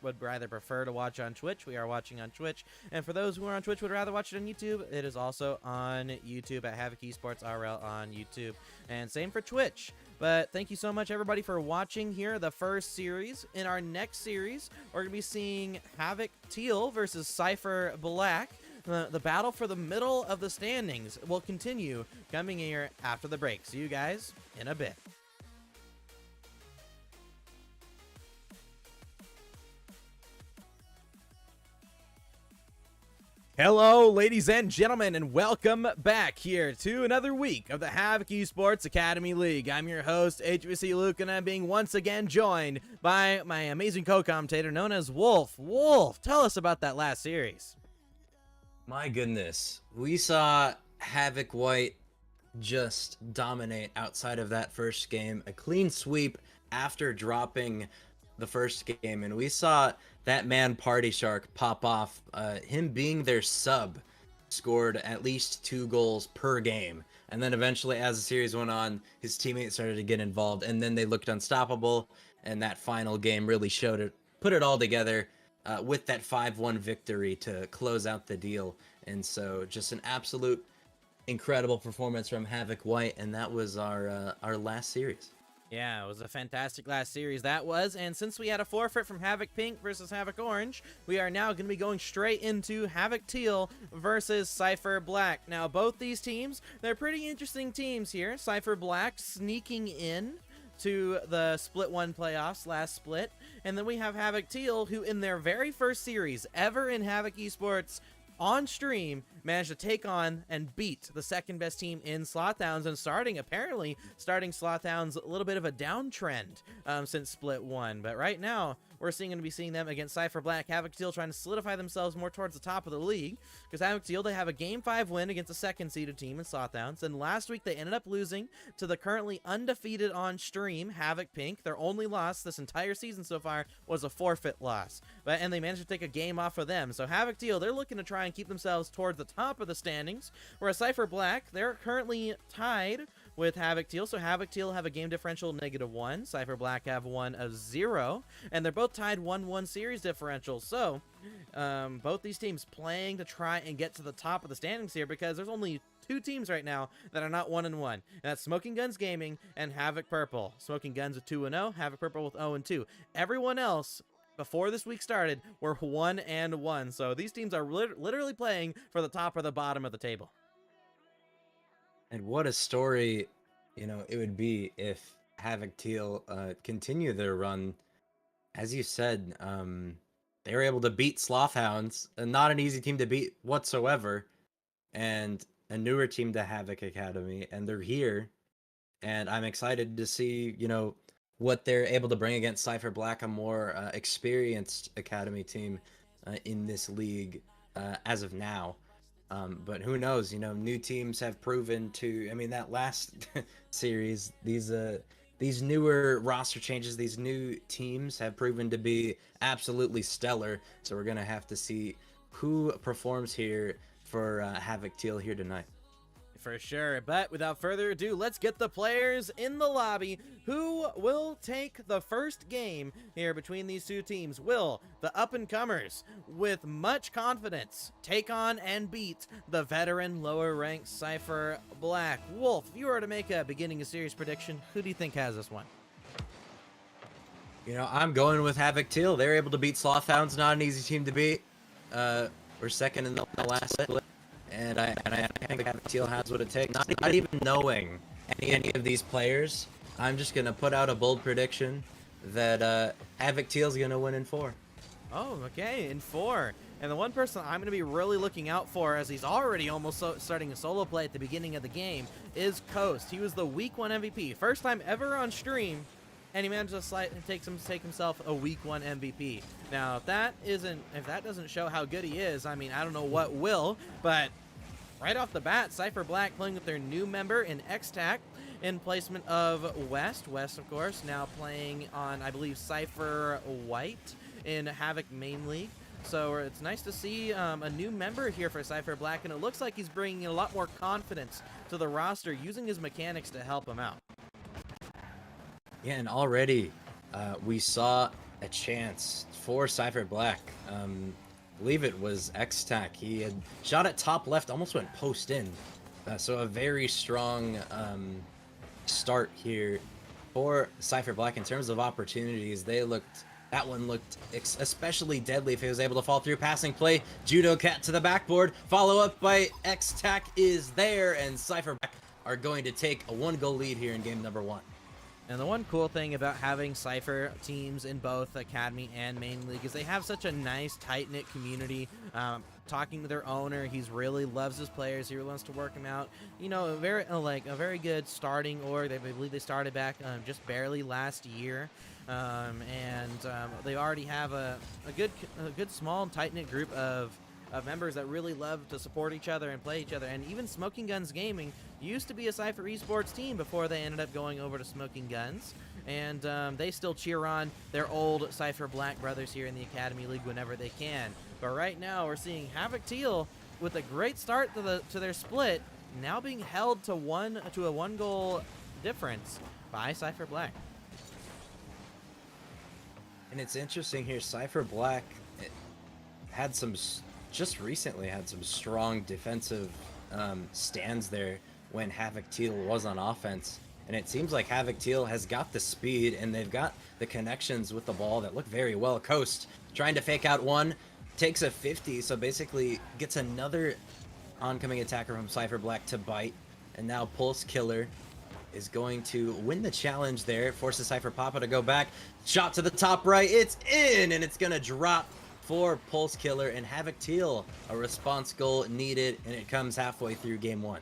would rather prefer to watch on Twitch, we are watching on Twitch. And for those who are on Twitch would rather watch it on YouTube, it is also on YouTube at Havoc Esports RL on YouTube. And same for Twitch. But thank you so much, everybody, for watching here the first series. In our next series, we're going to be seeing Havoc Teal versus Cypher Black. The battle for the middle of the standings will continue coming here after the break. See you guys in a bit. Hello, ladies and gentlemen, and welcome back here to another week of the Havoc Esports Academy League. I'm your host, HVC Luke, and I'm being once again joined by my amazing co-commentator known as Wolf. Wolf, tell us about that last series. My goodness, we saw Havoc White just dominate outside of that first game. A clean sweep after dropping the first game, and we saw that man Party Shark pop off. Him being their sub scored at least 2 goals per game, and then eventually as the series went on, his teammates started to get involved, and then they looked unstoppable, and that final game really showed it, put it all together. With that 5-1 victory to close out the deal. And so just an absolute incredible performance from Havoc White, and that was our last series. Yeah, it was a fantastic last series, that was. And since we had a forfeit from Havoc Pink versus Havoc Orange, we are now going to be going straight into Havoc Teal versus Cypher Black. Now, both these teams, they're pretty interesting teams here. Cypher Black sneaking in to the Split 1 playoffs, last split. And then we have Havoc Teal, who in their very first series ever in Havoc Esports on stream managed to take on and beat the second best team in Slothhounds, and apparently starting Slothhounds a little bit of a downtrend since Split 1. But right now, we're going to be seeing them against Cypher Black. Havoc Teal trying to solidify themselves more towards the top of the league, because Havoc Teal, they have a Game 5 win against the second seeded team in Slothhounds, and last week they ended up losing to the currently undefeated on stream Havoc Pink. Their only loss this entire season so far was a forfeit loss, and they managed to take a game off of them. So Havoc Teal, they're looking to try and keep themselves towards the top of the standings, whereas Cypher Black, they're currently tied with Havoc Teal. So Havoc Teal have a game differential -1. Cypher Black have one of 0. And they're both tied 1-1 series differential. So both these teams playing to try and get to the top of the standings here, because there's only 2 teams right now that are not 1-1. And that's Smoking Guns Gaming and Havoc Purple. Smoking Guns with 2-0, Havoc Purple with 0-2. Everyone else before this week started were 1-1. So these teams are literally playing for the top or the bottom of the table. And what a story, it would be if Havoc Teal continue their run. As you said, they were able to beat Slothhounds, not an easy team to beat whatsoever, and a newer team to Havoc Academy, and they're here, and I'm excited to see, what they're able to bring against Cypher Black, a more experienced Academy team in this league as of now. But who knows, new teams have proven to, that last series, these newer roster changes, these new teams have proven to be absolutely stellar. So we're going to have to see who performs here for Havoc Teal here tonight. For sure, but without further ado, let's get the players in the lobby. Who will take the first game here between these two teams? Will the up-and-comers, with much confidence, take on and beat the veteran lower-ranked Cypher Black? Wolf, if you were to make a beginning of series prediction, who do you think has this one? I'm going with Havoc Teal. They're able to beat Slothhounds, not an easy team to beat. We're second in the last split. And I think Havoc Teal has what it takes. Not even knowing any of these players, I'm just going to put out a bold prediction that Havoc Teal's going to win in 4. Oh, okay, in 4. And the one person I'm going to be really looking out for, as he's already almost starting a solo play at the beginning of the game, is Coast. He was the Week 1 MVP. First time ever on stream, and he managed to take himself a Week 1 MVP. Now, if that doesn't show how good he is, I don't know what will, but right off the bat, Cypher Black playing with their new member in X-Tac in placement of West. West, of course, now playing on, I believe, Cypher White in Havoc Main League. So it's nice to see a new member here for Cypher Black, and it looks like he's bringing a lot more confidence to the roster, using his mechanics to help him out. Yeah, and already we saw a chance for Cypher Black. I believe it was X-Tac. He had shot at top left, almost went post in. So a very strong start here for Cypher Black in terms of opportunities. That one looked especially deadly if he was able to fall through. Passing play, Judo Cat to the backboard. Follow up by X-Tac is there, and Cypher Black are going to take a 1-goal lead here in game number 1. And the one cool thing about having Cypher teams in both Academy and Main League is they have such a nice, tight-knit community. Talking to their owner, he's really loves his players. He really wants to work them out. You know, a very good starting org. I believe they started back just barely last year, and they already have a good small, tight-knit group of members that really love to support each other and play each other. And even Smoking Guns Gaming used to be a Cypher Esports team before they ended up going over to Smoking Guns. And they still cheer on their old Cypher Black brothers here in the Academy League whenever they can. But right now we're seeing Havoc Teal with a great start to their split, now being held to a 1-goal difference by Cypher Black. And it's interesting here, Cypher Black had just recently had some strong defensive stands there when Havoc Teal was on offense. And it seems like Havoc Teal has got the speed and they've got the connections with the ball that look very well. Coast trying to fake out one, takes a 50, so basically gets another oncoming attacker from Cypher Black to bite. And now Pulse Killer is going to win the challenge there, forces Cypher Papa to go back. Shot to the top right, it's in, and it's gonna drop for Pulse Killer, and Havoc Teal, a response goal needed, and it comes halfway through game 1.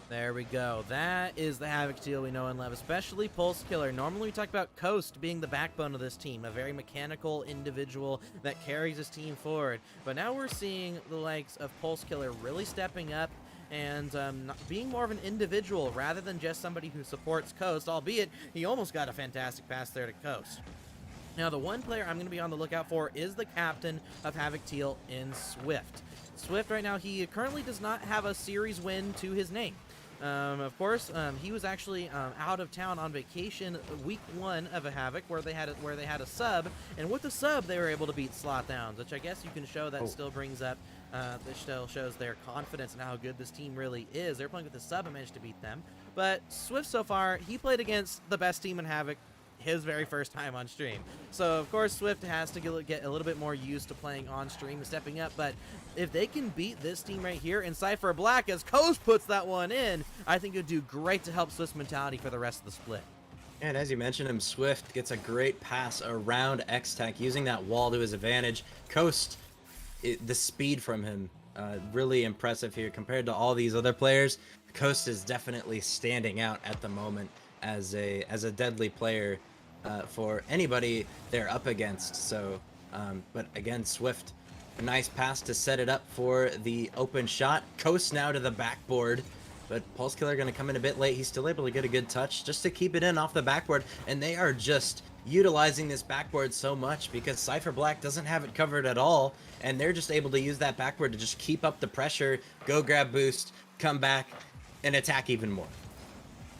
There we go. That is the Havoc Teal we know and love, especially Pulse Killer. Normally we talk about Coast being the backbone of this team, a very mechanical individual that carries his team forward. But now we're seeing the likes of Pulse Killer really stepping up and being more of an individual rather than just somebody who supports Coast, albeit he almost got a fantastic pass there to Coast. Now, the one player I'm going to be on the lookout for is the captain of Havoc Teal in Swift. Swift right now, he currently does not have a series win to his name. Of course, he was actually out of town on vacation week 1 of a Havoc where they had a sub, and with the sub they were able to beat Slothdowns, which I guess you can show that still brings up, this still shows their confidence in how good this team really is. They're playing with the sub and managed to beat them. But Swift so far, he played against the best team in Havoc his very first time on stream. So, of course, Swift has to get a little bit more used to playing on stream and stepping up, but if they can beat this team right here in Cypher Black as Coast puts that one in, I think it would do great to help Swift's mentality for the rest of the split. And as you mentioned him, Swift gets a great pass around X-Tac, using that wall to his advantage. Coast, the speed from him, really impressive here compared to all these other players. Coast is definitely standing out at the moment as a deadly player for anybody they're up against. So, but again, Swift, a nice pass to set it up for the open shot. Coast now to the backboard, but Pulse Killer going to come in a bit late. He's still able to get a good touch just to keep it in off the backboard, and they are just utilizing this backboard so much because Cypher Black doesn't have it covered at all, and they're just able to use that backboard to just keep up the pressure, go grab boost, come back, and attack even more.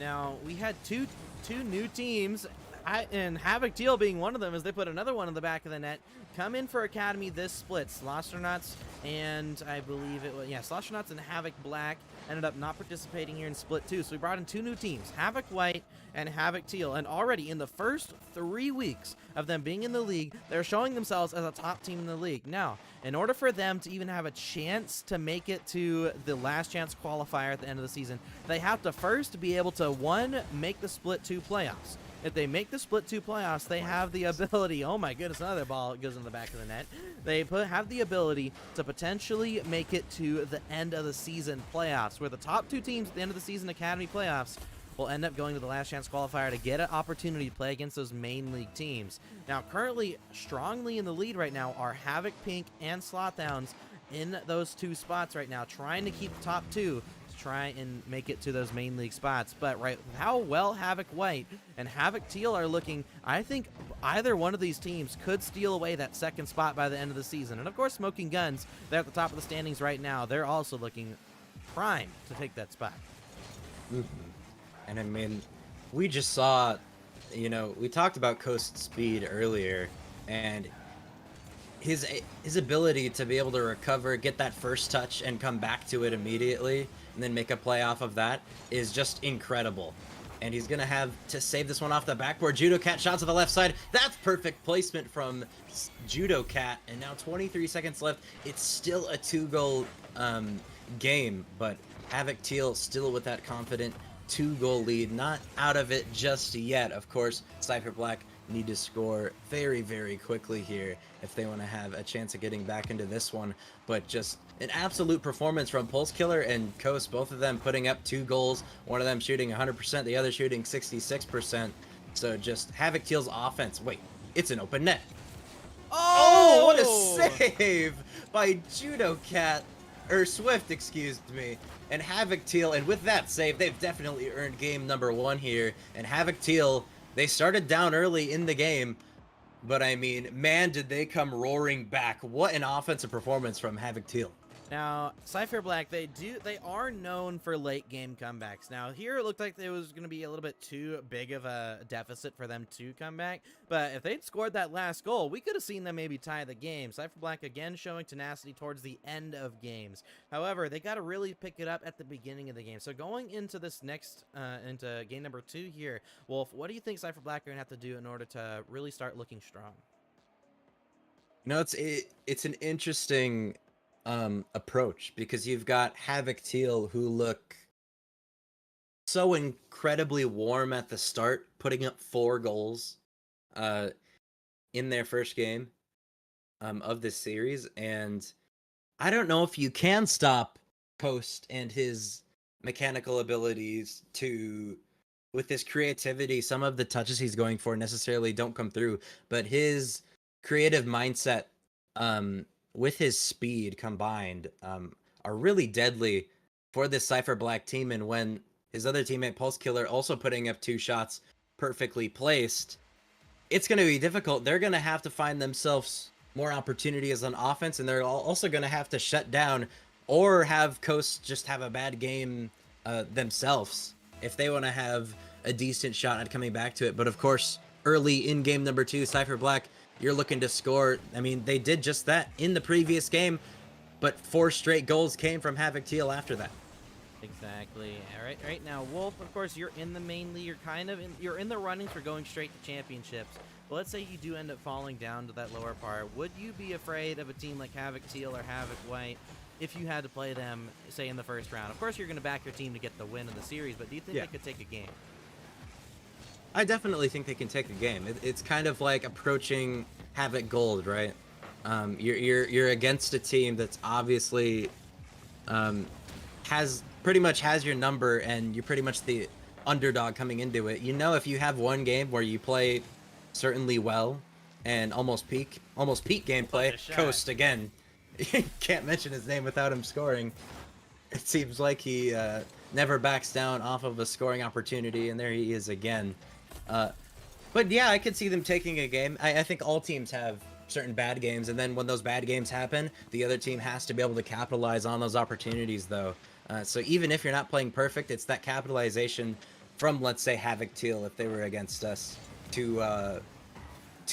Now, we had two new teams, and Havoc Teal being one of them, as they put another one in the back of the net, come in for Academy this split. Slostronauts and I believe it was, Slostronauts and Havoc Black ended up not participating here in split 2. So we brought in 2 new teams, Havoc White and Havoc Teal. And already in the first 3 weeks of them being in the league, they're showing themselves as a top team in the league. Now, in order for them to even have a chance to make it to the last chance qualifier at the end of the season, they have to first be able to, 1, make the split 2 playoffs. If they make the split 2 playoffs, they have the ability, oh my goodness, another ball goes in the back of the net. They have the ability to potentially make it to the end of the season playoffs, where the top 2 teams at the end of the season Academy playoffs will end up going to the last chance qualifier to get an opportunity to play against those main league teams. Now, currently, strongly in the lead right now are Havoc Pink and Slothdowns in those 2 spots right now, trying to keep the top 2, to try and make it to those main league spots. But right, how well Havoc White and Havoc Teal are looking, I think either one of these teams could steal away that second spot by the end of the season. And of course, Smoking Guns, they're at the top of the standings right now. They're also looking prime to take that spot. And I mean, we just saw, you know, we talked about Coast Speed earlier, and his ability to be able to recover, get that first touch, and come back to it immediately, and then make a play off of that is just incredible. And he's gonna have to save this one off the backboard. Judo Cat shot to the left side. That's perfect placement from Judo Cat. And now 23 seconds left. It's still a 2-goal game, but Havoc Teal still with that confident 2-goal lead. Not out of it just yet. Of course, Cypher Black need to score very, very quickly here if they want to have a chance of getting back into this one. But just an absolute performance from Pulse Killer and Coast, both of them putting up 2 goals, one of them shooting 100%, the other shooting 66%. So just Havoc Teal's offense. Wait, it's an open net. Oh, what a save by Judo Cat, or Swift, excuse me, and Havoc Teal. And with that save, they've definitely earned game number 1 here. And Havoc Teal, they started down early in the game, but I mean, man, did they come roaring back. What an offensive performance from Havoc Teal. Now, Cypher Black, they are known for late game comebacks. Now, here it looked like it was going to be a little bit too big of a deficit for them to come back, but if they'd scored that last goal, we could have seen them maybe tie the game. Cypher Black again showing tenacity towards the end of games. However, they got to really pick it up at the beginning of the game. So going into this next, into game number 2 here, Wolf, what do you think Cypher Black are going to have to do in order to really start looking strong? You know, it's an interesting approach, because you've got Havoc Teal, who look so incredibly warm at the start, putting up 4 goals in their first game of this series. And I don't know if you can stop Coast and his mechanical abilities to, with his creativity. Some of the touches he's going for necessarily don't come through, but his creative mindset with his speed combined are really deadly for this Cypher Black team. And when his other teammate Pulse Killer also putting up 2 shots perfectly placed, it's going to be difficult. They're going to have to find themselves more opportunities on offense, and they're also going to have to shut down or have Coast just have a bad game themselves if they want to have a decent shot at coming back to it. But of course, early in game number 2, Cypher Black, you're looking to score. I mean, they did just that in the previous game, but 4 straight goals came from Havoc Teal after that. Exactly. All right, right now, Wolf, of course, you're in the main league. You're in the running for going straight to championships. But let's say you do end up falling down to that lower part. Would you be afraid of a team like Havoc Teal or Havoc White if you had to play them, say, in the first round? Of course, you're going to back your team to get the win in the series, but do you think they could take a game? I definitely think they can take a game. It's kind of like approaching Havoc Gold, right? You're against a team that's obviously pretty much has your number, and you're pretty much the underdog coming into it. You know, if you have one game where you play certainly well and almost peak gameplay, Coast again. You can't mention his name without him scoring. It seems like he never backs down off of a scoring opportunity, and there he is again. But yeah, I could see them taking a game. I think all teams have certain bad games, and then when those bad games happen, the other team has to be able to capitalize on those opportunities, though. So even if you're not playing perfect, it's that capitalization from, let's say, Havoc Teal, if they were against us, to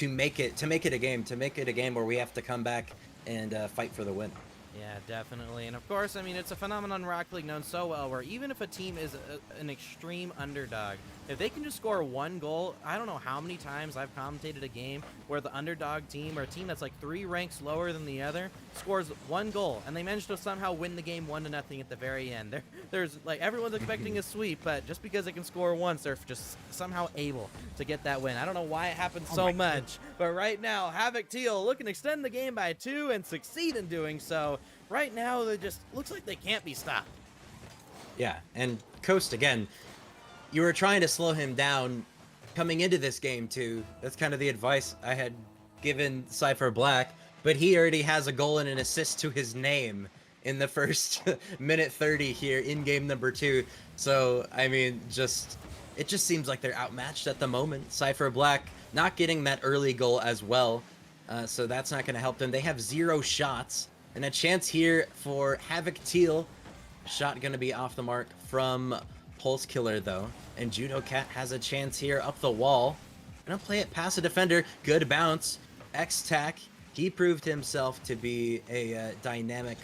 make it a game where we have to come back and fight for the win. Yeah, definitely. And of course, I mean, it's a phenomenon Rocket League known so well, where even if a team is an extreme underdog, if they can just score 1 goal, I don't know how many times I've commentated a game where the underdog team, or a team that's like 3 ranks lower than the other, scores 1 goal, and they manage to somehow win the game 1-0 at the very end. There's like, everyone's expecting a sweep, but just because they can score once, they're just somehow able to get that win. I don't know why it happens so much, but right now, Havoc Teal looking to extend the game by 2 and succeed in doing so. Right now, they just looks like they can't be stopped. Yeah, and Coast, again, you were trying to slow him down coming into this game, too. That's kind of the advice I had given Cypher Black, but he already has a goal and an assist to his name. in the first minute 30 here in game number 2. So, I mean, it just seems like they're outmatched at the moment. Cypher Black not getting that early goal as well. So that's not going to help them. They have 0 shots. And a chance here for Havoc Teal. Shot going to be off the mark from Pulse Killer, though. And Judo Cat has a chance here up the wall. Gonna play it past the defender. Good bounce. X-Tac. He proved himself to be a dynamic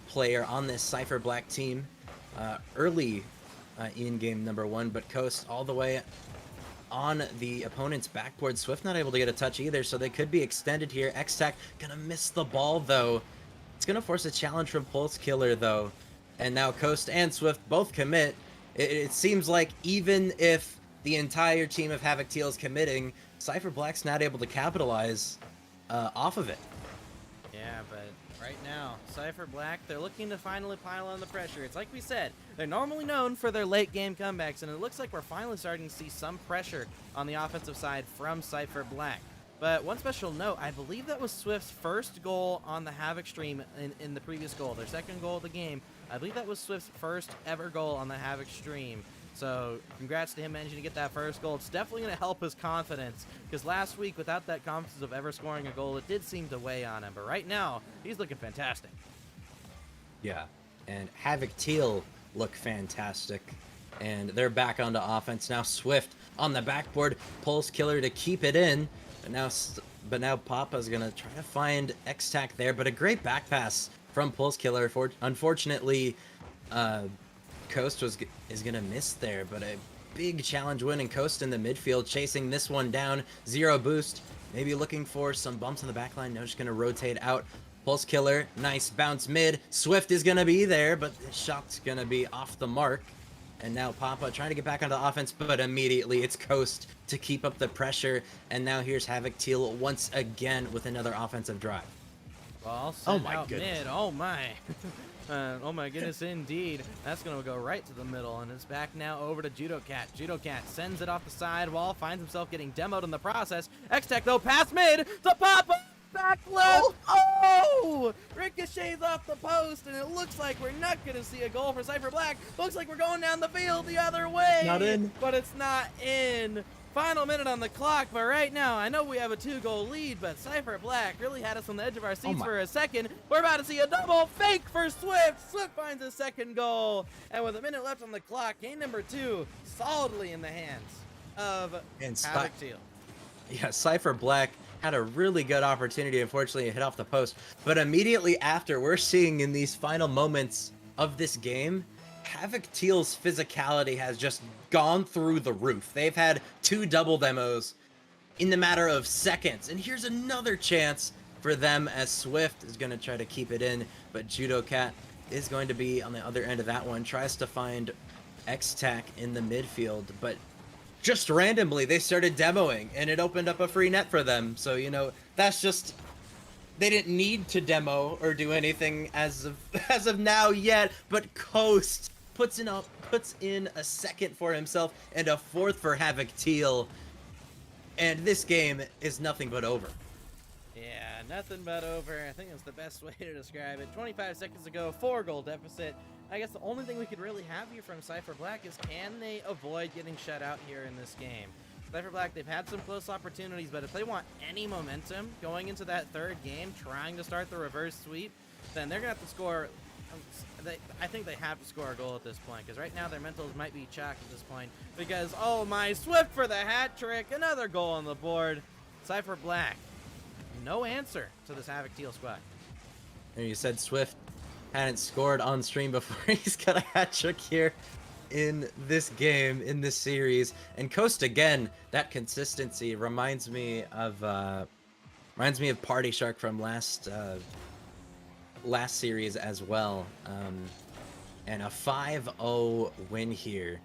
player on this Cypher Black team early in game number 1. But Coast all the way on the opponent's backboard. Swift not able to get a touch either, so they could be extended here. X-Tac gonna miss the ball, though. It's gonna force a challenge from Pulse Killer, though. And now Coast and Swift both commit. It seems like even if the entire team of Havoc Teal is committing, Cypher Black's not able to capitalize off of it. Yeah, but right now, Cypher Black, they're looking to finally pile on the pressure. It's like we said, they're normally known for their late game comebacks, and it looks like we're finally starting to see some pressure on the offensive side from Cypher Black. But one special note, I believe that was Swift's first goal on the Havoc stream in the previous goal, their second goal of the game. I believe that was Swift's first ever goal on the Havoc stream. So congrats to him managing to get that first goal. It's definitely going to help his confidence, because last week, without that confidence of ever scoring a goal, it did seem to weigh on him. But right now, he's looking fantastic. Yeah, and Havoc Teal look fantastic. And they're back onto offense now. Swift on the backboard, Pulse Killer to keep it in. But now Papa's going to try to find X-Tac there, but a great back pass from Pulse Killer. Unfortunately, Coast is going to miss there, but a big challenge win, and Coast in the midfield chasing this one down. 0 boost, maybe looking for some bumps on the back line. No, just going to rotate out. Pulse Killer, nice bounce mid. Swift is going to be there, but the shot's going to be off the mark. And now Papa trying to get back onto offense, but immediately it's Coast to keep up the pressure. And now here's Havoc Teal once again with another offensive drive. Well, out mid. Oh my. Oh my goodness, indeed. That's going to go right to the middle, and it's back now over to Judo Cat. Judo Cat sends it off the sidewall, finds himself getting demoed in the process. X-Tech, though, pass mid to Papa. Back left. Oh! Ricochets off the post, and it looks like we're not going to see a goal for Cypher Black. Looks like we're going down the field the other way. Not in. But it's not in. Final minute on the clock, but right now, I know we have a 2-goal lead, but Cypher Black really had us on the edge of our seats for a second. We're about to see a double fake for Swift. Swift finds his second goal, and with a minute left on the clock, game number 2 solidly in the hands of Havoc Teal. Yeah, Cypher Black had a really good opportunity. Unfortunately, it hit off the post. But immediately after, we're seeing in these final moments of this game, Havoc Teal's physicality has just gone through the roof. They've had 2 double demos in the matter of seconds. And here's another chance for them as Swift is going to try to keep it in. But Judo Cat is going to be on the other end of that one. Tries to find X-Tac in the midfield. But just randomly, they started demoing, and it opened up a free net for them. So, you know, that's just... They didn't need to demo or do anything as of now yet, but Coast puts in a second for himself and a fourth for Havoc Teal, and this game is nothing but over. Yeah, nothing but over. I think that's the best way to describe it. 25 seconds ago, 4-goal deficit. I guess the only thing we could really have here from Cypher Black is, can they avoid getting shut out here in this game? Cypher Black, they've had some close opportunities, but if they want any momentum going into that third game, trying to start the reverse sweep, then they're going to have to score. I think they have to score a goal at this point, because right now their mentals might be chalked at this point, because, oh my, Swift for the hat trick, another goal on the board. Cypher Black, no answer to this Havoc Teal squad. And you said Swift hadn't scored on stream before. He's got a hat trick here in this game, in this series. And Coast, again, that consistency reminds me of Party Shark from last series as well. And a 5-0 win here.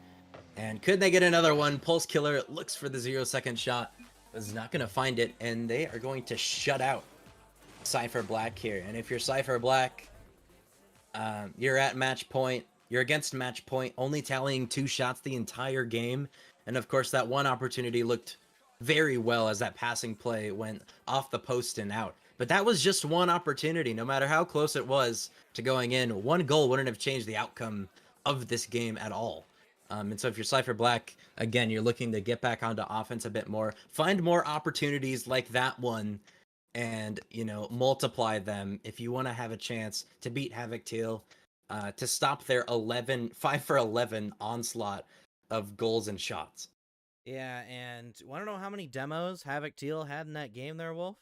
And could they get another one? Pulse Killer looks for the 0-second shot, is not going to find it, and they are going to shut out Cypher Black here. And if you're Cypher Black, you're at match point. You're against match point, only tallying 2 shots the entire game. And of course, that one opportunity looked very well as that passing play went off the post and out. But that was just one opportunity. No matter how close it was to going in, one goal wouldn't have changed the outcome of this game at all. And so if you're Cypher Black, again, you're looking to get back onto offense a bit more, find more opportunities like that one, and, you know, multiply them if you want to have a chance to beat Havoc Teal, to stop their 5 for 11 onslaught of goals and shots. Yeah, and want to know how many demos Havoc Teal had in that game there, Wolf?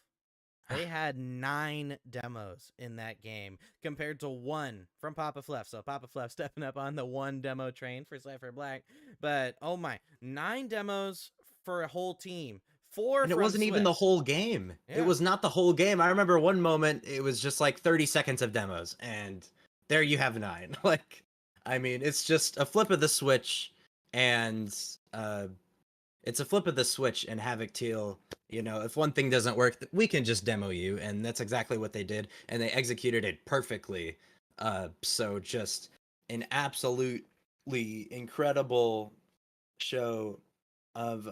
They had 9 demos in that game compared to 1 from Papa Fluff. So Papa Fluff stepping up on the 1 demo train for Cypher Black. But, oh my, 9 demos for a whole team. 4 And it from wasn't even the Swiss. whole game. Yeah. It was not the whole game. I remember one moment, it was just like 30 seconds of demos, and there you have 9. Like, I mean, it's just a flip of the switch, and it's a flip of the switch, and Havoc Teal, you know, if one thing doesn't work, we can just demo you, and that's exactly what they did, and they executed it perfectly. So just an absolutely incredible show of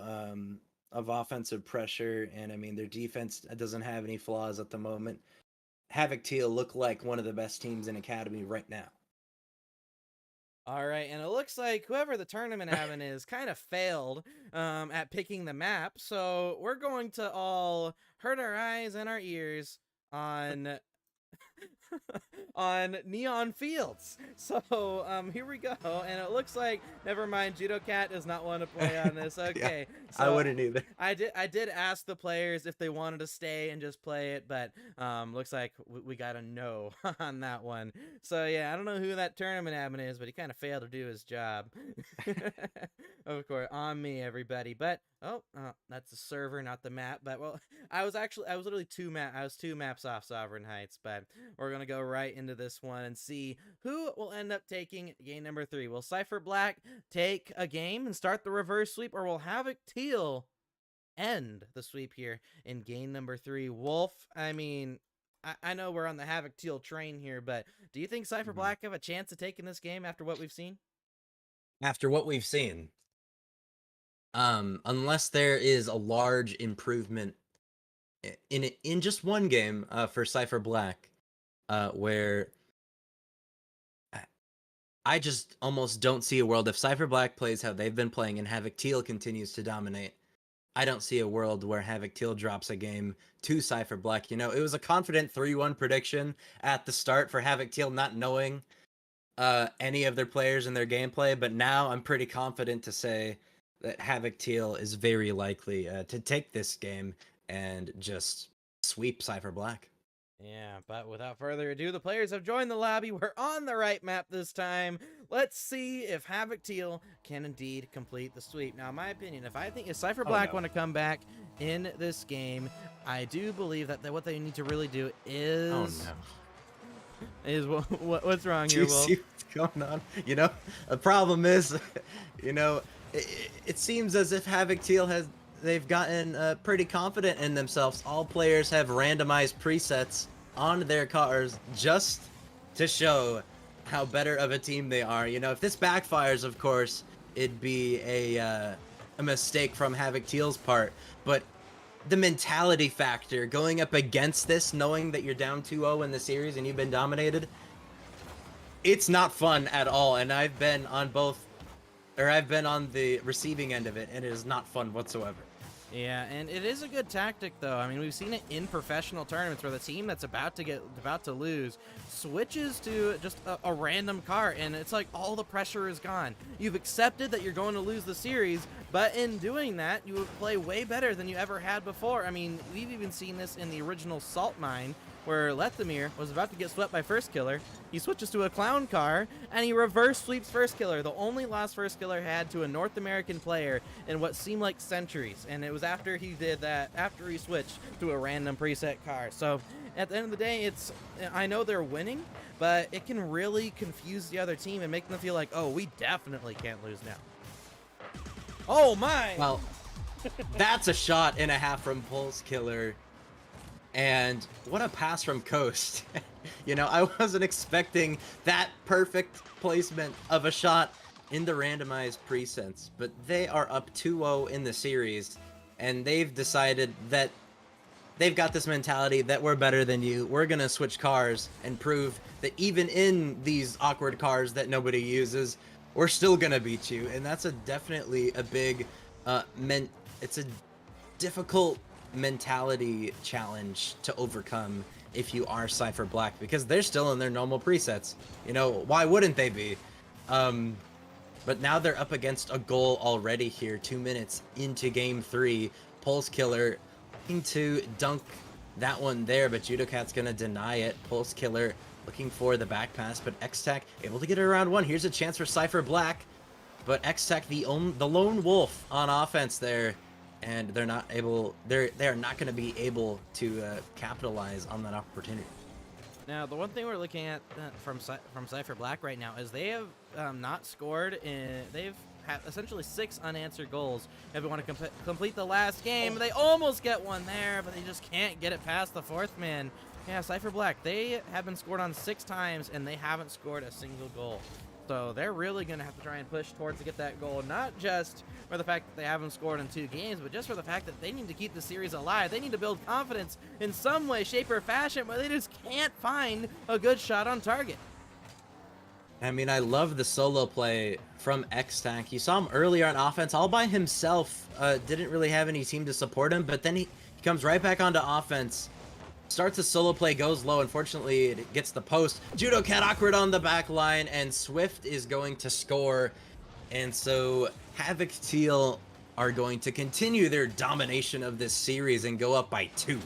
offensive pressure, and I mean, their defense doesn't have any flaws at the moment. Havoc Teal look like one of the best teams in Academy right now. All right, and it looks like whoever the tournament admin is kind of failed at picking the map, so we're going to all hurt our eyes and our ears on on Neon Fields. So here we go, and it looks like, never mind, Judo Cat does not want to play on this. Okay, Yeah, so I wouldn't either. I did ask the players if they wanted to stay and just play it, but looks like we got a no on that one. So yeah, I don't know who that tournament admin is, but he kind of failed to do his job. Of course, on me, everybody. But that's the server, not the map. But well, I was literally 2 maps off Sovereign Heights. But we're gonna go right into this one and see who will end up taking game number 3. Will Cypher Black take a game and start the reverse sweep, or will Havoc Teal end the sweep here in game number 3? Wolf, I mean, I know we're on the Havoc Teal train here, but do you think Cypher Black have a chance of taking this game after what we've seen? After what we've seen, unless there is a large improvement in just one game for Cypher Black, where I just almost don't see a world if Cypher Black plays how they've been playing and Havoc Teal continues to dominate. I don't see a world where Havoc Teal drops a game to Cypher Black. You know, it was a confident 3-1 prediction at the start for Havoc Teal, not knowing any of their players and their gameplay, but now I'm pretty confident to say that Havoc Teal is very likely to take this game and just sweep Cypher Black. Yeah, but without further ado, the players have joined the lobby. We're on the right map this time. Let's see if Havoc Teal can indeed complete the sweep. Now, in my opinion, if Cypher Black want to come back in this game, I do believe that what they need to really do is... Is what's wrong here, Wolf? Do you see what's going on? You know, the problem is, you know, it seems as if Havoc Teal they've gotten pretty confident in themselves. All players have randomized presets on their cars just to show how better of a team they are. You know, if this backfires, of course, it'd be a mistake from Havoc Teal's part, but the mentality factor going up against this, knowing that you're down 2-0 in the series and you've been dominated, it's not fun at all. And I've been on the receiving end of it, and it is not fun whatsoever. Yeah, and it is a good tactic, though. I mean, we've seen it in professional tournaments where the team that's about to lose switches to just a random car, and it's like all the pressure is gone. You've accepted that you're going to lose the series, but in doing that, you would play way better than you ever had before. I mean, we've even seen this in the original Salt Mine, where Lethamir was about to get swept by First Killer. He switches to a clown car, and he reverse sweeps First Killer, the only loss First Killer had to a North American player in what seemed like centuries. And it was after he did that, after he switched to a random preset car. So at the end of the day, I know they're winning, but it can really confuse the other team and make them feel like, oh, we definitely can't lose now. Oh my! Well, that's a shot and a half from Pulse Killer. And what a pass from Coast. You know, I wasn't expecting that perfect placement of a shot in the randomized presets, but they are up 2-0 in the series, and they've decided that they've got this mentality that we're better than you. We're gonna switch cars and prove that even in these awkward cars that nobody uses, we're still gonna beat you. And that's definitely a big it's a difficult mentality challenge to overcome if you are Cypher Black, because they're still in their normal presets. You know, why wouldn't they be? But now they're up against a goal already here, 2 minutes into game 3. Pulse Killer looking to dunk that one there, but Judocat's gonna deny it. Pulse Killer looking for the back pass, but X-Tac able to get it around one. Here's a chance for Cypher Black, but X-Tac the lone wolf on offense there, and they're not able. They're not going to be able to capitalize on that opportunity. Now, the one thing we're looking at from Cypher Black right now is they have not scored they've had essentially 6 unanswered goals. If we want to complete the last game, they almost get one there, but they just can't get it past the 4th man. Yeah, Cypher Black, they have been scored on 6 times, and they haven't scored a single goal. So they're really going to have to try and push towards to get that goal, not just for the fact that they haven't scored in 2 games, but just for the fact that they need to keep the series alive. They need to build confidence in some way, shape, or fashion, but they just can't find a good shot on target. I mean, I love the solo play from X-Tac. You saw him earlier on offense all by himself. Didn't really have any team to support him, but then he comes right back onto offense. Starts a solo play, goes low. Unfortunately, it gets the post. Judocat awkward on the back line, and Swift is going to score. And so Havoc Teal are going to continue their domination of this series and go up by 2.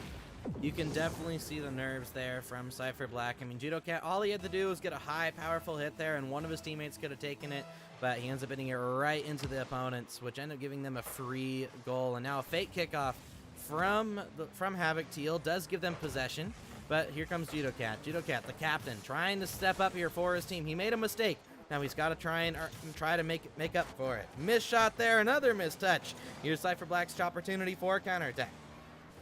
You can definitely see the nerves there from Cypher Black. I mean, Judocat, all he had to do was get a high, powerful hit there, and one of his teammates could have taken it, but he ends up hitting it right into the opponents, which ended up giving them a free goal. And now a fake kickoff from Havoc Teal does give them possession, but here comes Judocat. Judocat, the captain, trying to step up here for his team. He made a mistake. Now he's got to try to make up for it. Missed shot there, another missed touch. Here's Cypher Black's opportunity for a counterattack.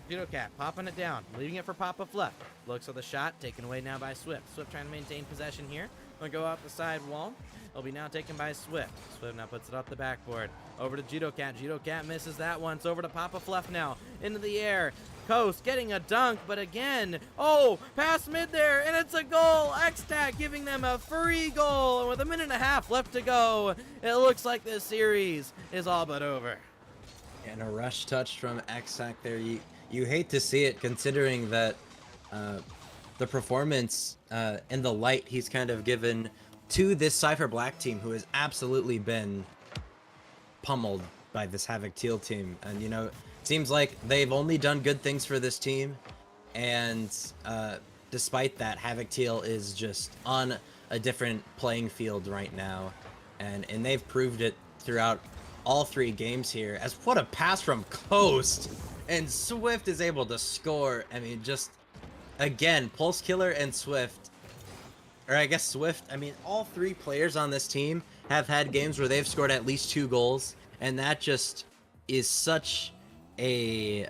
Judocat popping it down, leaving it for Papa Fluff. Looks for the shot, taken away now by Swift. Swift trying to maintain possession here. Gonna go out the side wall. It'll be now taken by Swift. Swift now puts it up the backboard. Over to Judocat. Judocat misses that one. It's over to Papa Fluff now. Into the air. Coast getting a dunk, but again, oh, pass mid there, and it's a goal. X-Tac giving them a free goal, and with 1.5 minutes left to go, it looks like this series is all but over. And a rush touch from X-Tac there. You hate to see it, considering that the performance and the light he's kind of given to this Cypher Black team, who has absolutely been pummeled by this Havoc Teal team. And, you know, it seems like they've only done good things for this team. And despite that, Havoc Teal is just on a different playing field right now. And they've proved it throughout all 3 games here. As what a pass from Coast! And Swift is able to score. I mean, just, again, Pulse Killer and Swift, or I guess Swift, I mean, all 3 players on this team have had games where they've scored at least 2 goals, and that just is such a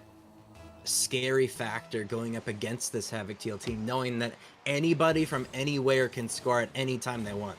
scary factor going up against this Havoc Teal team, knowing that anybody from anywhere can score at any time they want.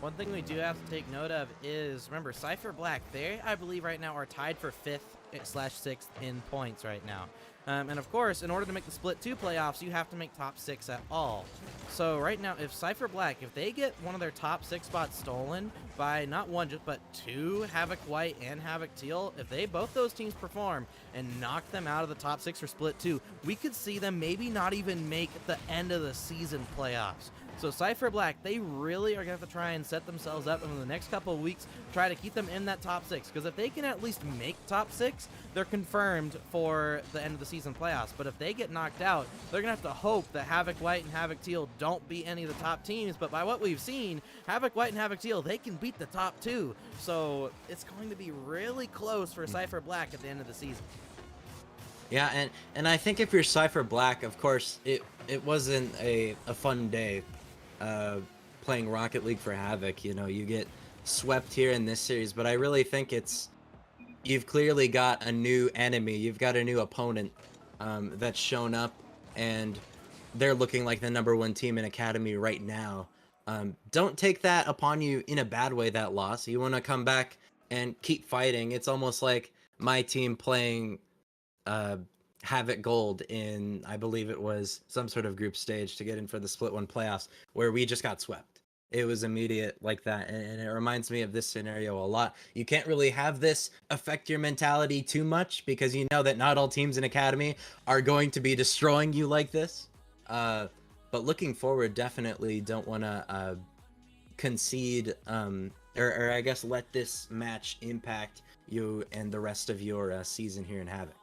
One thing we do have to take note of is, remember, Cypher Black, they, I believe, right now are tied for 5th/6th in points right now. And of course, in order to make the Split 2 playoffs, you have to make top 6 at all. So right now, if Cypher Black, if they get one of their top 6 spots stolen by not one, but 2 Havoc White and Havoc Teal, if they both those teams perform and knock them out of the top 6 for Split 2, we could see them maybe not even make the end of the season playoffs. So Cypher Black, they really are going to have to try and set themselves up in the next couple of weeks, try to keep them in that top 6. Because if they can at least make top 6, they're confirmed for the end of the season playoffs. But if they get knocked out, they're going to have to hope that Havoc White and Havoc Teal don't beat any of the top teams. But by what we've seen, Havoc White and Havoc Teal, they can beat the top 2. So it's going to be really close for Cypher Black at the end of the season. Yeah, and I think if you're Cypher Black, of course, it wasn't a fun day playing Rocket League for Havoc. You know, you get swept here in this series, but I really think you've clearly got a new enemy, you've got a new opponent that's shown up, and they're looking like the #1 team in Academy right now. Don't take that upon you in a bad way, that loss. You want to come back and keep fighting. It's almost like my team playing Havoc Gold in, I believe it was some sort of group stage to get in for the Split One playoffs, where we just got swept. It was immediate like that, and it reminds me of this scenario a lot. You can't really have this affect your mentality too much because you know that not all teams in Academy are going to be destroying you like this. But looking forward, definitely don't want to concede, or I guess let this match impact you and the rest of your season here in Havoc.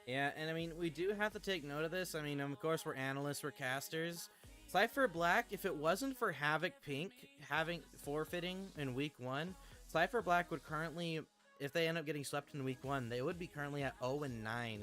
Yeah, and I mean, we do have to take note of this. I mean, of course, we're analysts, we're casters. Cypher Black, if it wasn't for Havoc Pink having forfeiting in week 1, Cypher Black would currently, if they end up getting swept in week 1, they would be currently at 0-9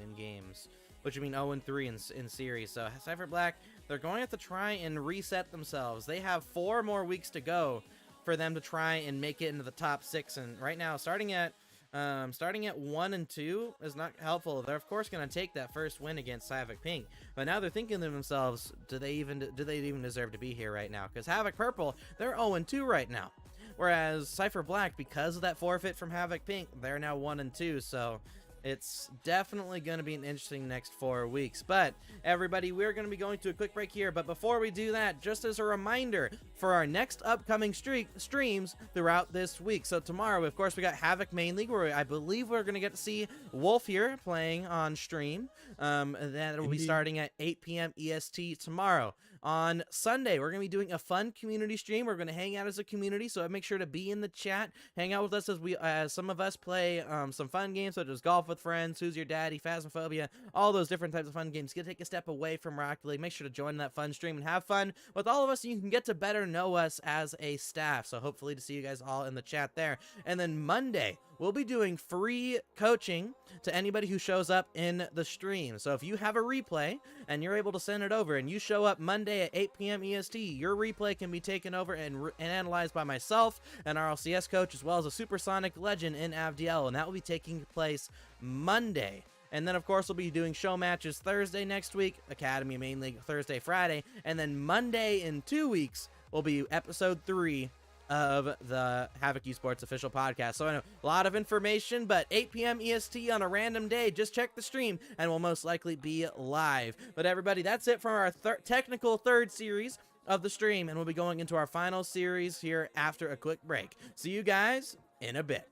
in games, which would mean 0-3 in series. So Cypher Black, they're going to have to try and reset themselves. They have 4 more weeks to go for them to try and make it into the top 6. And right now, starting at 1 and 2 is not helpful. They're of course going to take that first win against Havoc Pink, but now they're thinking to themselves, do they even deserve to be here right now? Because Havoc Purple, they're 0 and 2 right now, whereas Cypher Black, because of that forfeit from Havoc Pink, they're now 1 and 2. So it's definitely going to be an interesting next 4 weeks. But everybody, we're going to be going to a quick break here. But before we do that, just as a reminder for our next upcoming streams throughout this week. So tomorrow, of course, we got Havoc Main League, where I believe we're going to get to see Wolf here playing on stream. That will be starting at 8 p.m. EST tomorrow. On Sunday, we're going to be doing a fun community stream. We're going to hang out as a community, so make sure to be in the chat. Hang out with us as some of us play some fun games such as Golf with Friends, Who's Your Daddy, Phasmophobia, all those different types of fun games. Get to take a step away from Rocket League. Make sure to join that fun stream and have fun with all of us, so you can get to better know us as a staff. So hopefully to see you guys all in the chat there. And then Monday, we'll be doing free coaching to anybody who shows up in the stream. So if you have a replay and you're able to send it over and you show up Monday at 8 p.m. EST, your replay can be taken over and analyzed by myself and our LCS coach, as well as a supersonic legend in Avdiel, and that will be taking place Monday. And then, of course, we'll be doing show matches Thursday next week, Academy Main League Thursday, Friday, and then Monday in 2 weeks will be episode 3 of the Havoc Esports official podcast. So I know a lot of information, but 8 p.m. EST on a random day. Just check the stream and we'll most likely be live. But everybody, that's it for our technical third series of the stream, and we'll be going into our final series here after a quick break. See you guys in a bit.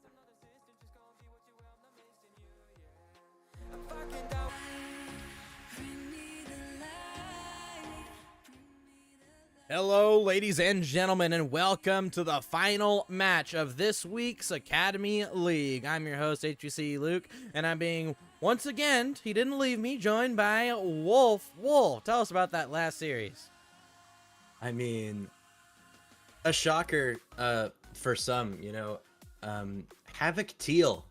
Hello, ladies and gentlemen, and welcome to the final match of this week's Academy League. I'm your host, HBC Luke, and I'm being, once again, he didn't leave me, joined by Wolf. Wolf, tell us about that last series. I mean, a shocker for some, you know. Havoc Teal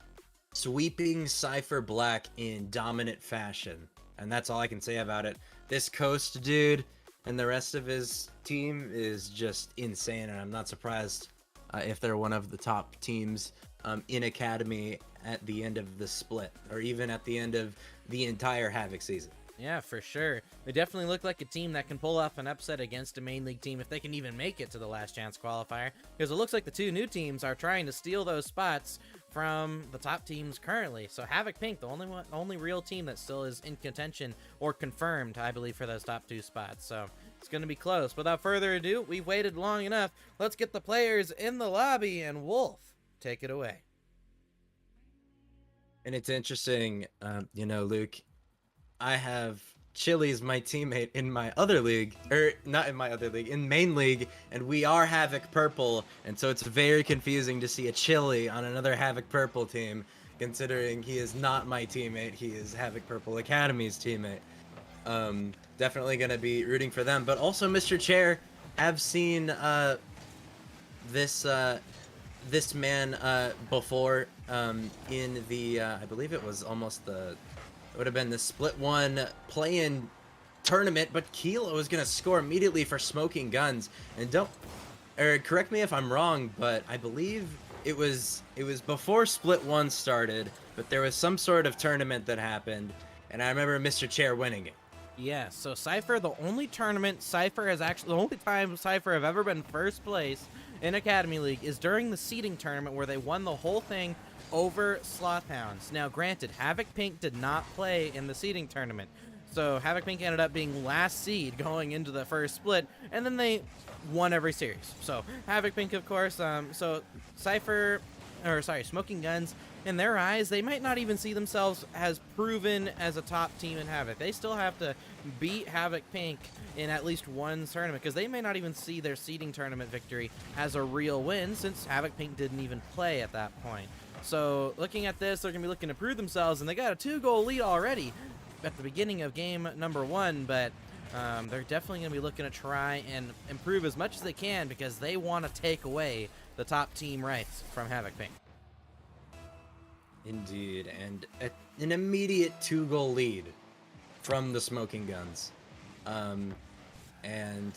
sweeping Cypher Black in dominant fashion, and that's all I can say about it. This Coast dude and the rest of his team is just insane, and I'm not surprised if they're one of the top teams in Academy at the end of the split, or even at the end of the entire Havoc season. Yeah, for sure. They definitely look like a team that can pull off an upset against a main league team if they can even make it to the last chance qualifier, because it looks like the 2 new teams are trying to steal those spots from the top teams currently. So Havoc Pink, the only real team that still is in contention or confirmed, I believe, for those top 2 spots. So it's going to be close. Without further ado, we've waited long enough. Let's get the players in the lobby, and Wolf, take it away. And it's interesting, you know, Luke, I have Chili's my teammate in my other league, or not in my other league, in main league, and we are Havoc Purple, and so it's very confusing to see a Chili on another Havoc Purple team, considering he is not my teammate, he is Havoc Purple Academy's teammate. Definitely going to be rooting for them, but also Mr. Chair, I've seen this man before in the, I believe it was almost the, it would have been the Split One play-in tournament, but Kilo was going to score immediately for smoking guns. And correct me if I'm wrong, but I believe it was before Split One started, but there was some sort of tournament that happened, and I remember Mr. Chair winning it. Yeah, so Cypher, the only time Cypher have ever been first place in Academy League is during the seeding tournament, where they won the whole thing over Slothhounds. Now, granted, Havoc Pink did not play in the seeding tournament, so Havoc Pink ended up being last seed going into the first split, and then they won every series. So Havoc Pink, of course. So Smoking Guns, in their eyes, they might not even see themselves as proven as a top team in Havoc. They still have to beat Havoc Pink in at least one tournament, because they may not even see their seeding tournament victory as a real win, since Havoc Pink didn't even play at that point. So looking at this, they're going to be looking to prove themselves, and they got a 2-goal lead already at the beginning of game number 1, but they're definitely going to be looking to try and improve as much as they can, because they want to take away the top team rights from Havoc Pink. Indeed, and an immediate 2-goal lead from the Smoking Guns. And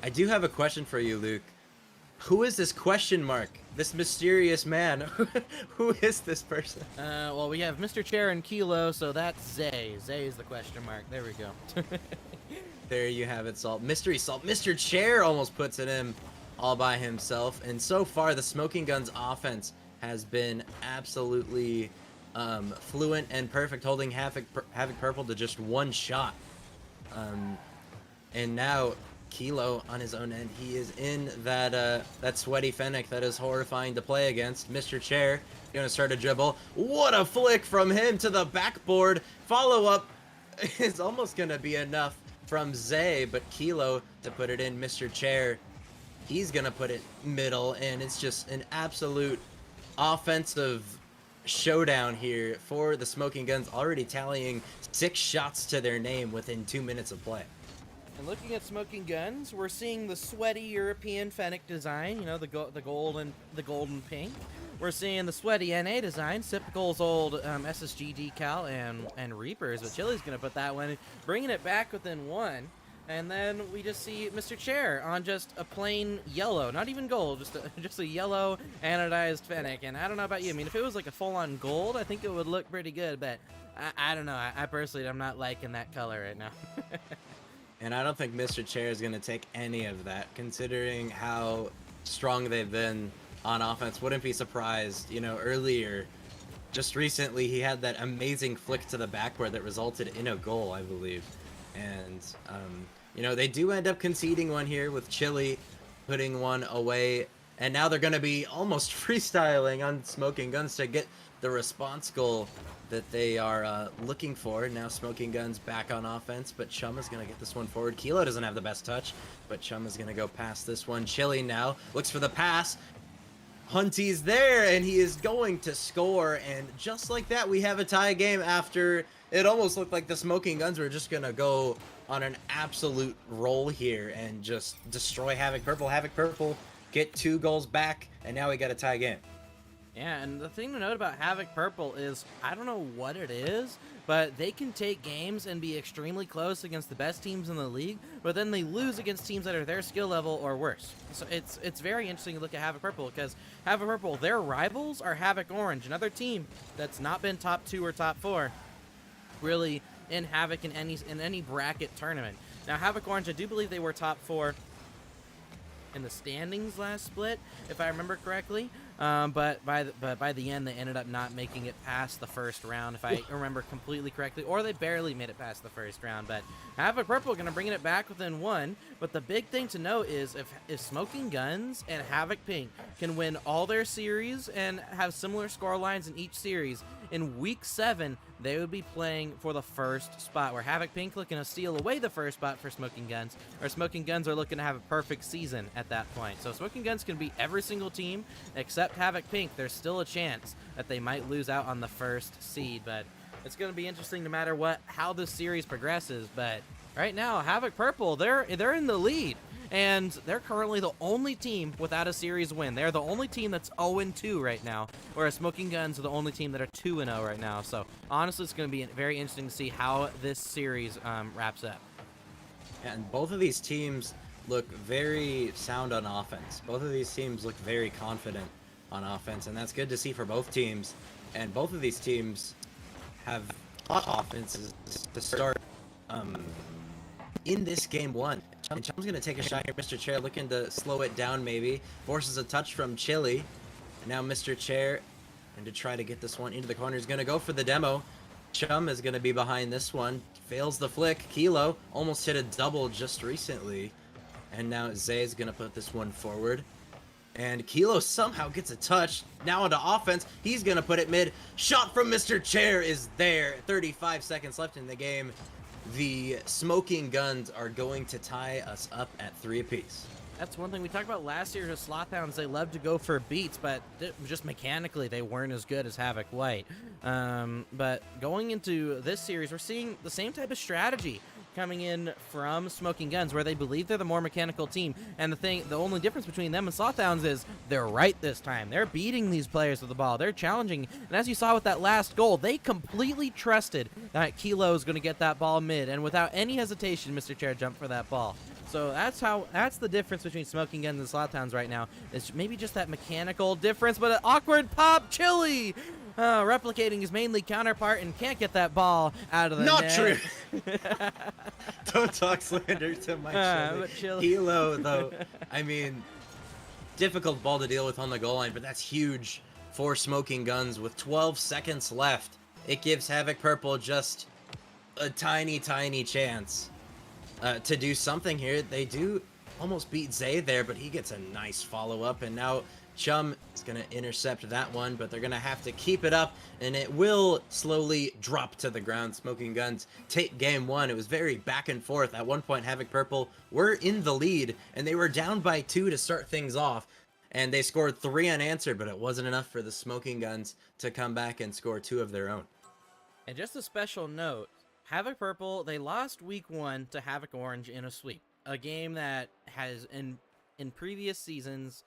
I do have a question for you, Luke. Who is this question mark? This mysterious man? Who is this person? Well, we have Mr. Chair and Kilo, so that's Zay. Zay is the question mark. There we go. There you have it, Salt. Mystery Salt. Mr. Chair almost puts it in all by himself. And so far, the Smoking Guns offense has been absolutely fluent and perfect, holding Havoc Purple to just one shot. And now Kilo on his own end, he is in that sweaty Fennec that is horrifying to play against. Mr. Chair gonna start a dribble. What a flick from him to the backboard. Follow up is almost gonna be enough from Zay, but Kilo to put it in. Mr. Chair, he's gonna put it middle, and it's just an absolute offensive showdown here for the Smoking Guns, already tallying 6 shots to their name within 2 minutes of play. And looking at Smoking Guns, we're seeing the sweaty European Fennec design, you know, the gold and the golden pink. We're seeing the sweaty NA design, typical's old SSG decal and Reapers, but Chili's gonna put that one, bringing it back within 1. And then we just see Mr. Chair on just a plain yellow, not even gold, just a yellow anodized Fennec. And I don't know about you, I mean, if it was like a full-on gold, I think it would look pretty good, but I don't know. I personally, I'm not liking that color right now. And I don't think Mr. Chair is going to take any of that, considering how strong they've been on offense. Wouldn't be surprised, you know, earlier, just recently, he had that amazing flick to the backboard that resulted in a goal, I believe. And, you know, they do end up conceding one here with Chili putting one away. And now they're going to be almost freestyling on Smoking Guns to get the response goal that they are looking for. Now Smoking Guns back on offense, but Chum is going to get this one forward. Kilo doesn't have the best touch, but Chum is going to go past this one. Chili now looks for the pass. Hunty's there, and he is going to score. And just like that, we have a tie game after it almost looked like the Smoking Guns were just going to go on an absolute roll here and just destroy Havoc Purple. Havoc Purple get 2 goals back, and now we got a tie game. Yeah, and the thing to note about Havoc Purple is, I don't know what it is, but they can take games and be extremely close against the best teams in the league, but then they lose against teams that are their skill level or worse. So it's very interesting to look at Havoc Purple, because Havoc Purple, their rivals are Havoc Orange, another team that's not been top 2 or top 4, really, in Havoc in any bracket tournament. Now, Havoc Orange, I do believe they were top 4 in the standings last split, if I remember correctly. But by the end, they ended up not making it past the first round, if I remember completely correctly, or they barely made it past the first round. But Havoc Purple going to bring it back within 1. But the big thing to note is if Smoking Guns and Havoc Pink can win all their series and have similar score lines in each series, in week 7, they would be playing for the first spot, where Havoc Pink looking to steal away the first spot for Smoking Guns, or Smoking Guns are looking to have a perfect season at that point. So Smoking Guns can beat every single team except Havoc Pink. There's still a chance that they might lose out on the first seed, but it's going to be interesting no matter how this series progresses. But right now, Havoc Purple, they're in the lead. And they're currently the only team without a series win. They're the only team that's 0-2 right now, whereas Smoking Guns are the only team that are 2-0 right now. So honestly, it's going to be very interesting to see how this series wraps up. And both of these teams look very sound on offense. Both of these teams look very confident on offense, and that's good to see for both teams. And both of these teams have offenses to start in this game 1. And Chum's going to take a shot here. Mr. Chair looking to slow it down maybe. Forces a touch from Chili. And now Mr. Chair And to try to get this one into the corner, he's going to go for the demo. Chum is going to be behind this one. Fails the flick. Kilo almost hit a double just recently. And now Zay is going to put this one forward. And Kilo somehow gets a touch. Now into offense. He's going to put it mid. Shot from Mr. Chair is there. 35 seconds left in the game. The Smoking Guns are going to tie us up at 3 apiece. That's one thing we talked about last year. Just Slothhounds, they love to go for beats, but just mechanically they weren't as good as Havoc White. But going into this series, we're seeing the same type of strategy coming in from Smoking Guns, where they believe they're the more mechanical team. And the only difference between them and Slothhounds is they're right this time. They're beating these players with the ball. They're challenging. And as you saw with that last goal, they completely trusted that Kilo is going to get that ball mid. And without any hesitation, Mr. Chair jumped for that ball. So that's the difference between Smoking Guns and Slothhounds right now. It's maybe just that mechanical difference, but an awkward pop. Chili replicating his mainly counterpart and can't get that ball out of the Not net. true. Don't talk slander to my Chili. Kilo, though, I mean, difficult ball to deal with on the goal line, but that's huge for Smoking Guns. With 12 seconds left, it gives Havoc Purple just a tiny, tiny chance to do something here. They do almost beat Zay there, but he gets a nice follow-up, and now Chum is going to intercept that one, but they're going to have to keep it up, and it will slowly drop to the ground. Smoking Guns take game one. It was very back and forth. At one point, Havoc Purple were in the lead, and they were down by 2 to start things off, and they scored 3 unanswered, but it wasn't enough for the Smoking Guns to come back and score 2 of their own. And just a special note, Havoc Purple, they lost week 1 to Havoc Orange in a sweep. A game that has, in previous seasons,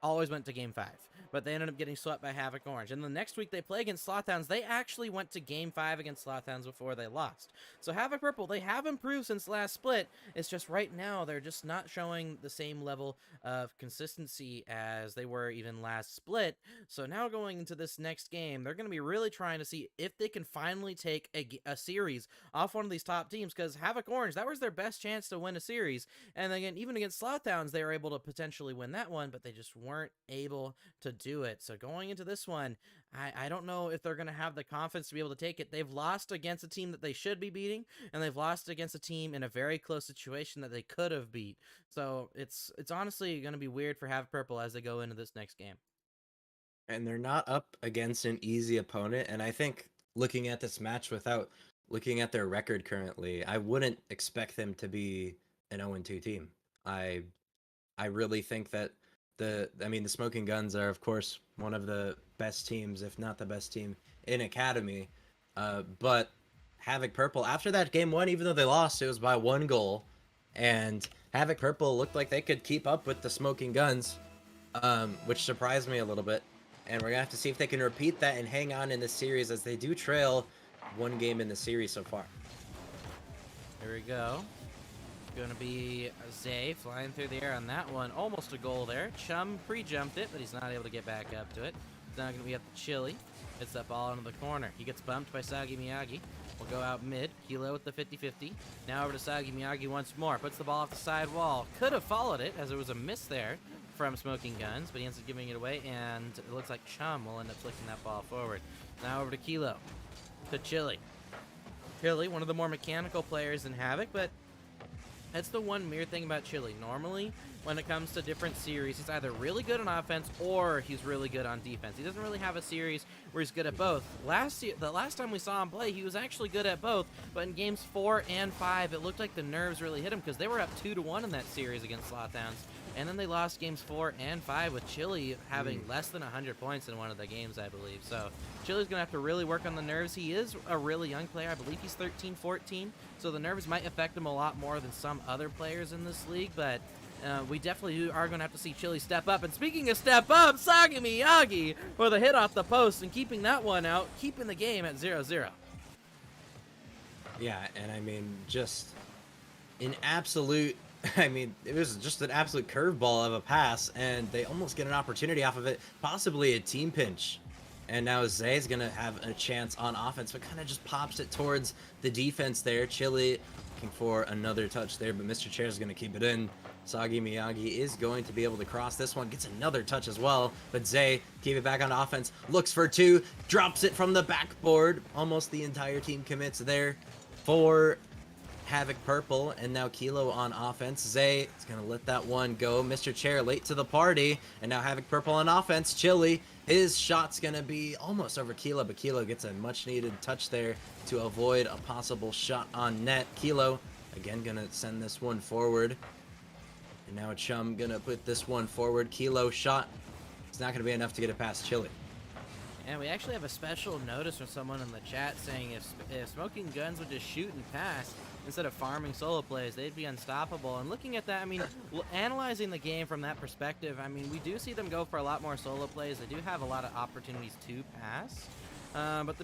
always went to game 5, but they ended up getting swept by Havoc Orange. And the next week they play against Slothhounds. They actually went to game 5 against Slothhounds before they lost. So Havoc Purple, they have improved since last split. It's just right now they're just not showing the same level of consistency as they were even last split. So now going into this next game, they're going to be really trying to see if they can finally take a series off one of these top teams, because Havoc Orange, that was their best chance to win a series. And again, even against Slothhounds, they were able to potentially win that one, but they just weren't able to do it. So going into this one, I don't know if they're going to have the confidence to be able to take it. They've lost against a team that they should be beating, and they've lost against a team in a very close situation that they could have beat. So it's honestly going to be weird for Havoc Purple as they go into this next game. And they're not up against an easy opponent, and I think looking at this match without looking at their record currently, I wouldn't expect them to be an 0-2 team. I really think that the Smoking Guns are, of course, one of the best teams, if not the best team in Academy. But Havoc Purple, after that game 1, even though they lost, it was by 1 goal. And Havoc Purple looked like they could keep up with the Smoking Guns, which surprised me a little bit. And we're going to have to see if they can repeat that and hang on in this series, as they do trail 1 game in the series so far. Here we go. Going to be Zay flying through the air on that one. Almost a goal there. Chum pre-jumped it, but he's not able to get back up to it. It's now going to be up to Chili. Hits that ball into the corner. He gets bumped by Sagi Miyagi. Will go out mid. Kilo with the 50-50. Now over to Sagi Miyagi once more. Puts the ball off the side wall. Could have followed it, as there was a miss there from Smoking Guns, but he ends up giving it away, and it looks like Chum will end up flicking that ball forward. Now over to Kilo. To Chili. Chili, one of the more mechanical players in Havoc, but that's the one weird thing about Chili. Normally, when it comes to different series, he's either really good on offense or he's really good on defense. He doesn't really have a series where he's good at both. The last time we saw him play, he was actually good at both, but in games 4 and 5, it looked like the nerves really hit him, because they were up 2-1 in that series against Slothhounds. And then they lost games 4 and 5 with Chili having less than 100 points in one of the games, I believe. So Chili's going to have to really work on the nerves. He is a really young player. I believe he's 13, 14. So the nerves might affect him a lot more than some other players in this league. But we definitely are going to have to see Chili step up. And speaking of step up, Sagi Miyagi with a hit off the post and keeping that one out, keeping the game at 0-0. Yeah, and I mean, just an absolute... it was just an absolute curveball of a pass, and they almost get an opportunity off of it, possibly a team pinch. And now Zay's going to have a chance on offense, but kind of just pops it towards the defense there. Chili looking for another touch there, but Mr. Chair is going to keep it in. Sagi Miyagi is going to be able to cross this one, gets another touch as well, but Zay, keep it back on offense, looks for two, drops it from the backboard. Almost the entire team commits there for Havoc Purple, and now Kilo on offense. Zay is going to let that one go. Mr. Chair late to the party, and now Havoc Purple on offense. Chili, his shot's going to be almost over Kilo, but Kilo gets a much-needed touch there to avoid a possible shot on net. Kilo, again, going to send this one forward. And now Chum going to put this one forward. Kilo shot. It's not going to be enough to get it past Chili. And we actually have a special notice from someone in the chat saying if Smoking Guns would just shoot and pass instead of farming solo plays, they'd be unstoppable. And looking at that, I mean, analyzing the game from that perspective, I mean, we do see them go for a lot more solo plays. They do have a lot of opportunities to pass. But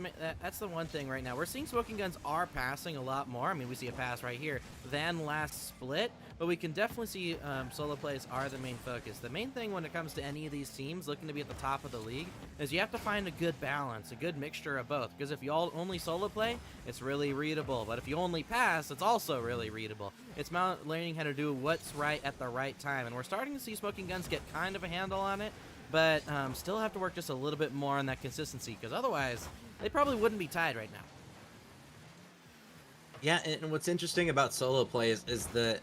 that's the one thing right now. We're seeing Smoking Guns are passing a lot more. I mean, we see a pass right here than last split, but we can definitely see solo plays are the main focus. The main thing when it comes to any of these teams looking to be at the top of the league is you have to find a good balance, a good mixture of both. Because if you only solo play, it's really readable. But if you only pass, it's also really readable. It's about learning how to do what's right at the right time. And we're starting to see Smoking Guns get kind of a handle on it, but still have to work just a little bit more on that consistency, because otherwise they probably wouldn't be tied right now. Yeah, and what's interesting about solo plays is that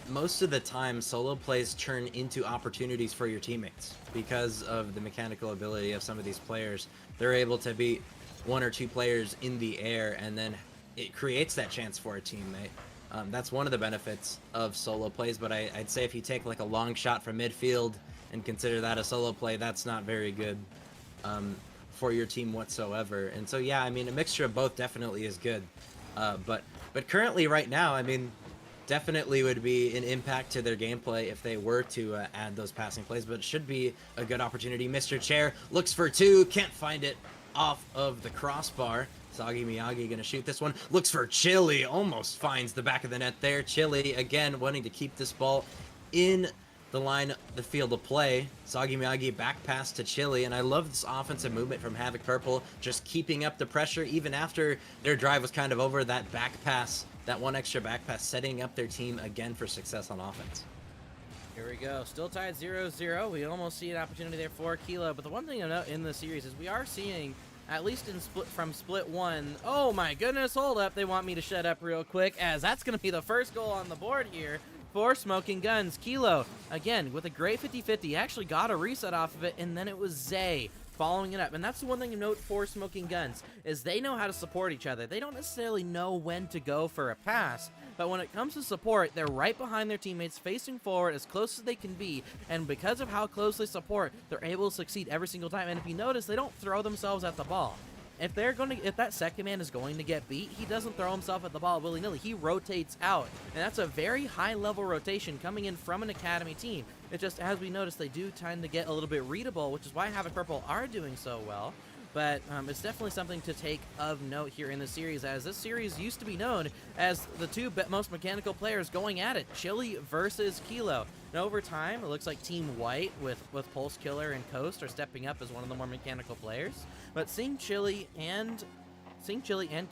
most of the time solo plays turn into opportunities for your teammates because of the mechanical ability of some of these players. They're able to beat one or two players in the air, and then it creates that chance for a teammate. That's one of the benefits of solo plays, but I'd say if you take like a long shot from midfield and consider that a solo play, that's not very good for your team whatsoever. And so, yeah, I mean, a mixture of both definitely is good. But currently, right now, I mean, definitely would be an impact to their gameplay if they were to add those passing plays, but it should be a good opportunity. Mr. Chair looks for two, can't find it off of the crossbar. Sagi Miyagi gonna shoot this one, looks for Chili, almost finds the back of the net there. Chili, again, wanting to keep this ball in the field of play. Sagi Miyagi back pass to Chili, and I love this offensive movement from Havoc Purple, just keeping up the pressure even after their drive was kind of over. That back pass, that one extra back pass, setting up their team again for success on offense. Here we go, still tied 0-0. We almost see an opportunity there for Kilo, but the one thing to note in the series is we are seeing, at least from split one, oh my goodness, hold up, they want me to shut up real quick, as that's going to be the first goal on the board here for Smoking Guns. Kilo, again, with a great 50-50, actually got a reset off of it, and then it was Zay following it up. And that's the one thing to note for Smoking Guns, is they know how to support each other. They don't necessarily know when to go for a pass, but when it comes to support, they're right behind their teammates, facing forward as close as they can be, and because of how close they support, they're able to succeed every single time. And if you notice, they don't throw themselves at the ball. If that second man is going to get beat, he doesn't throw himself at the ball willy-nilly. He rotates out, and that's a very high-level rotation coming in from an academy team. It just, as we noticed, they do tend to get a little bit readable, which is why Havoc Purple are doing so well. But it's definitely something to take of note here in the series, as this series used to be known as the two most mechanical players going at it, Chili versus Kilo. And over time, it looks like Team White with Pulse Killer and Coast are stepping up as one of the more mechanical players. But seeing Chili and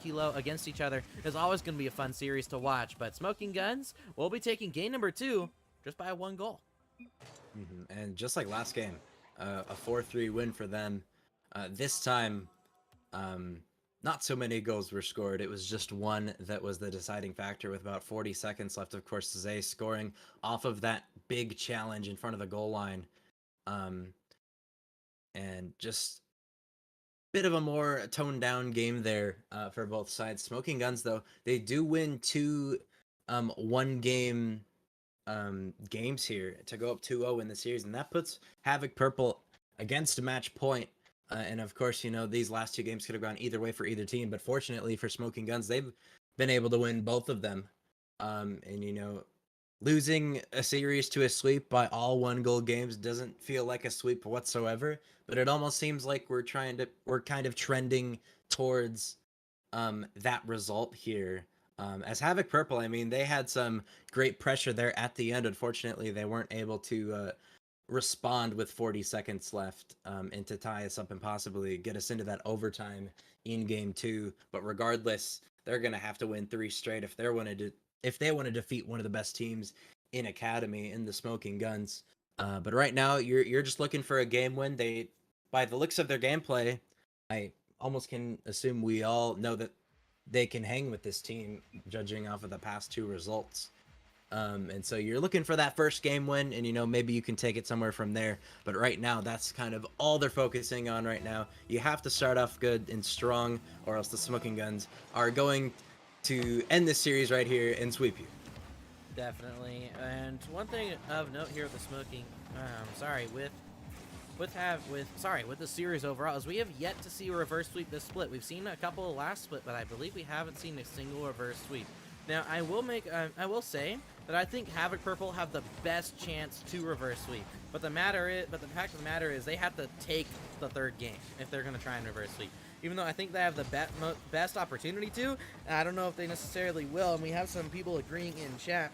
Kilo against each other is always going to be a fun series to watch. But Smoking Guns will be taking game number 2 just by 1 goal. And just like last game, a 4-3 win for them. This time, not so many goals were scored. It was just one that was the deciding factor with about 40 seconds left. Of course, Zay scoring off of that big challenge in front of the goal line. And just bit of a more toned down game there for both sides. Smoking Guns, though, they do win 2 one-game games here to go up 2-0 in the series, and that puts Havoc Purple against match point. And of course, you know, these last 2 games could have gone either way for either team, but fortunately for Smoking Guns, they've been able to win both of them. And, you know, losing a series to a sweep by all 1-goal games doesn't feel like a sweep whatsoever, but it almost seems like we're kind of trending towards that result here. As Havoc Purple, I mean, they had some great pressure there at the end. Unfortunately, they weren't able to respond with 40 seconds left, and to tie us up and possibly get us into that overtime in game 2. But regardless, they're gonna have to win 3 straight if they want to defeat one of the best teams in Academy in the Smoking Guns. But right now, you're just looking for a game win. They, by the looks of their gameplay, I almost can assume we all know that they can hang with this team, judging off of the past 2 results. And so you're looking for that first game win, and maybe you can take it somewhere from there. But right now, that's kind of all they're focusing on right now. You have to start off good and strong, or else the Smoking Guns are going to end this series right here and sweep you. Definitely. And one thing of note here with the smoking, with the series overall, is we have yet to see a reverse sweep this split. We've seen a couple of last split, but I believe we haven't seen a single reverse sweep. Now, I will say that I think Havoc Purple have the best chance to reverse sweep. But the fact of the matter is they have to take the 3rd game if they're going to try and reverse sweep. Even though I think they have the best opportunity to, I don't know if they necessarily will. And we have some people agreeing in chat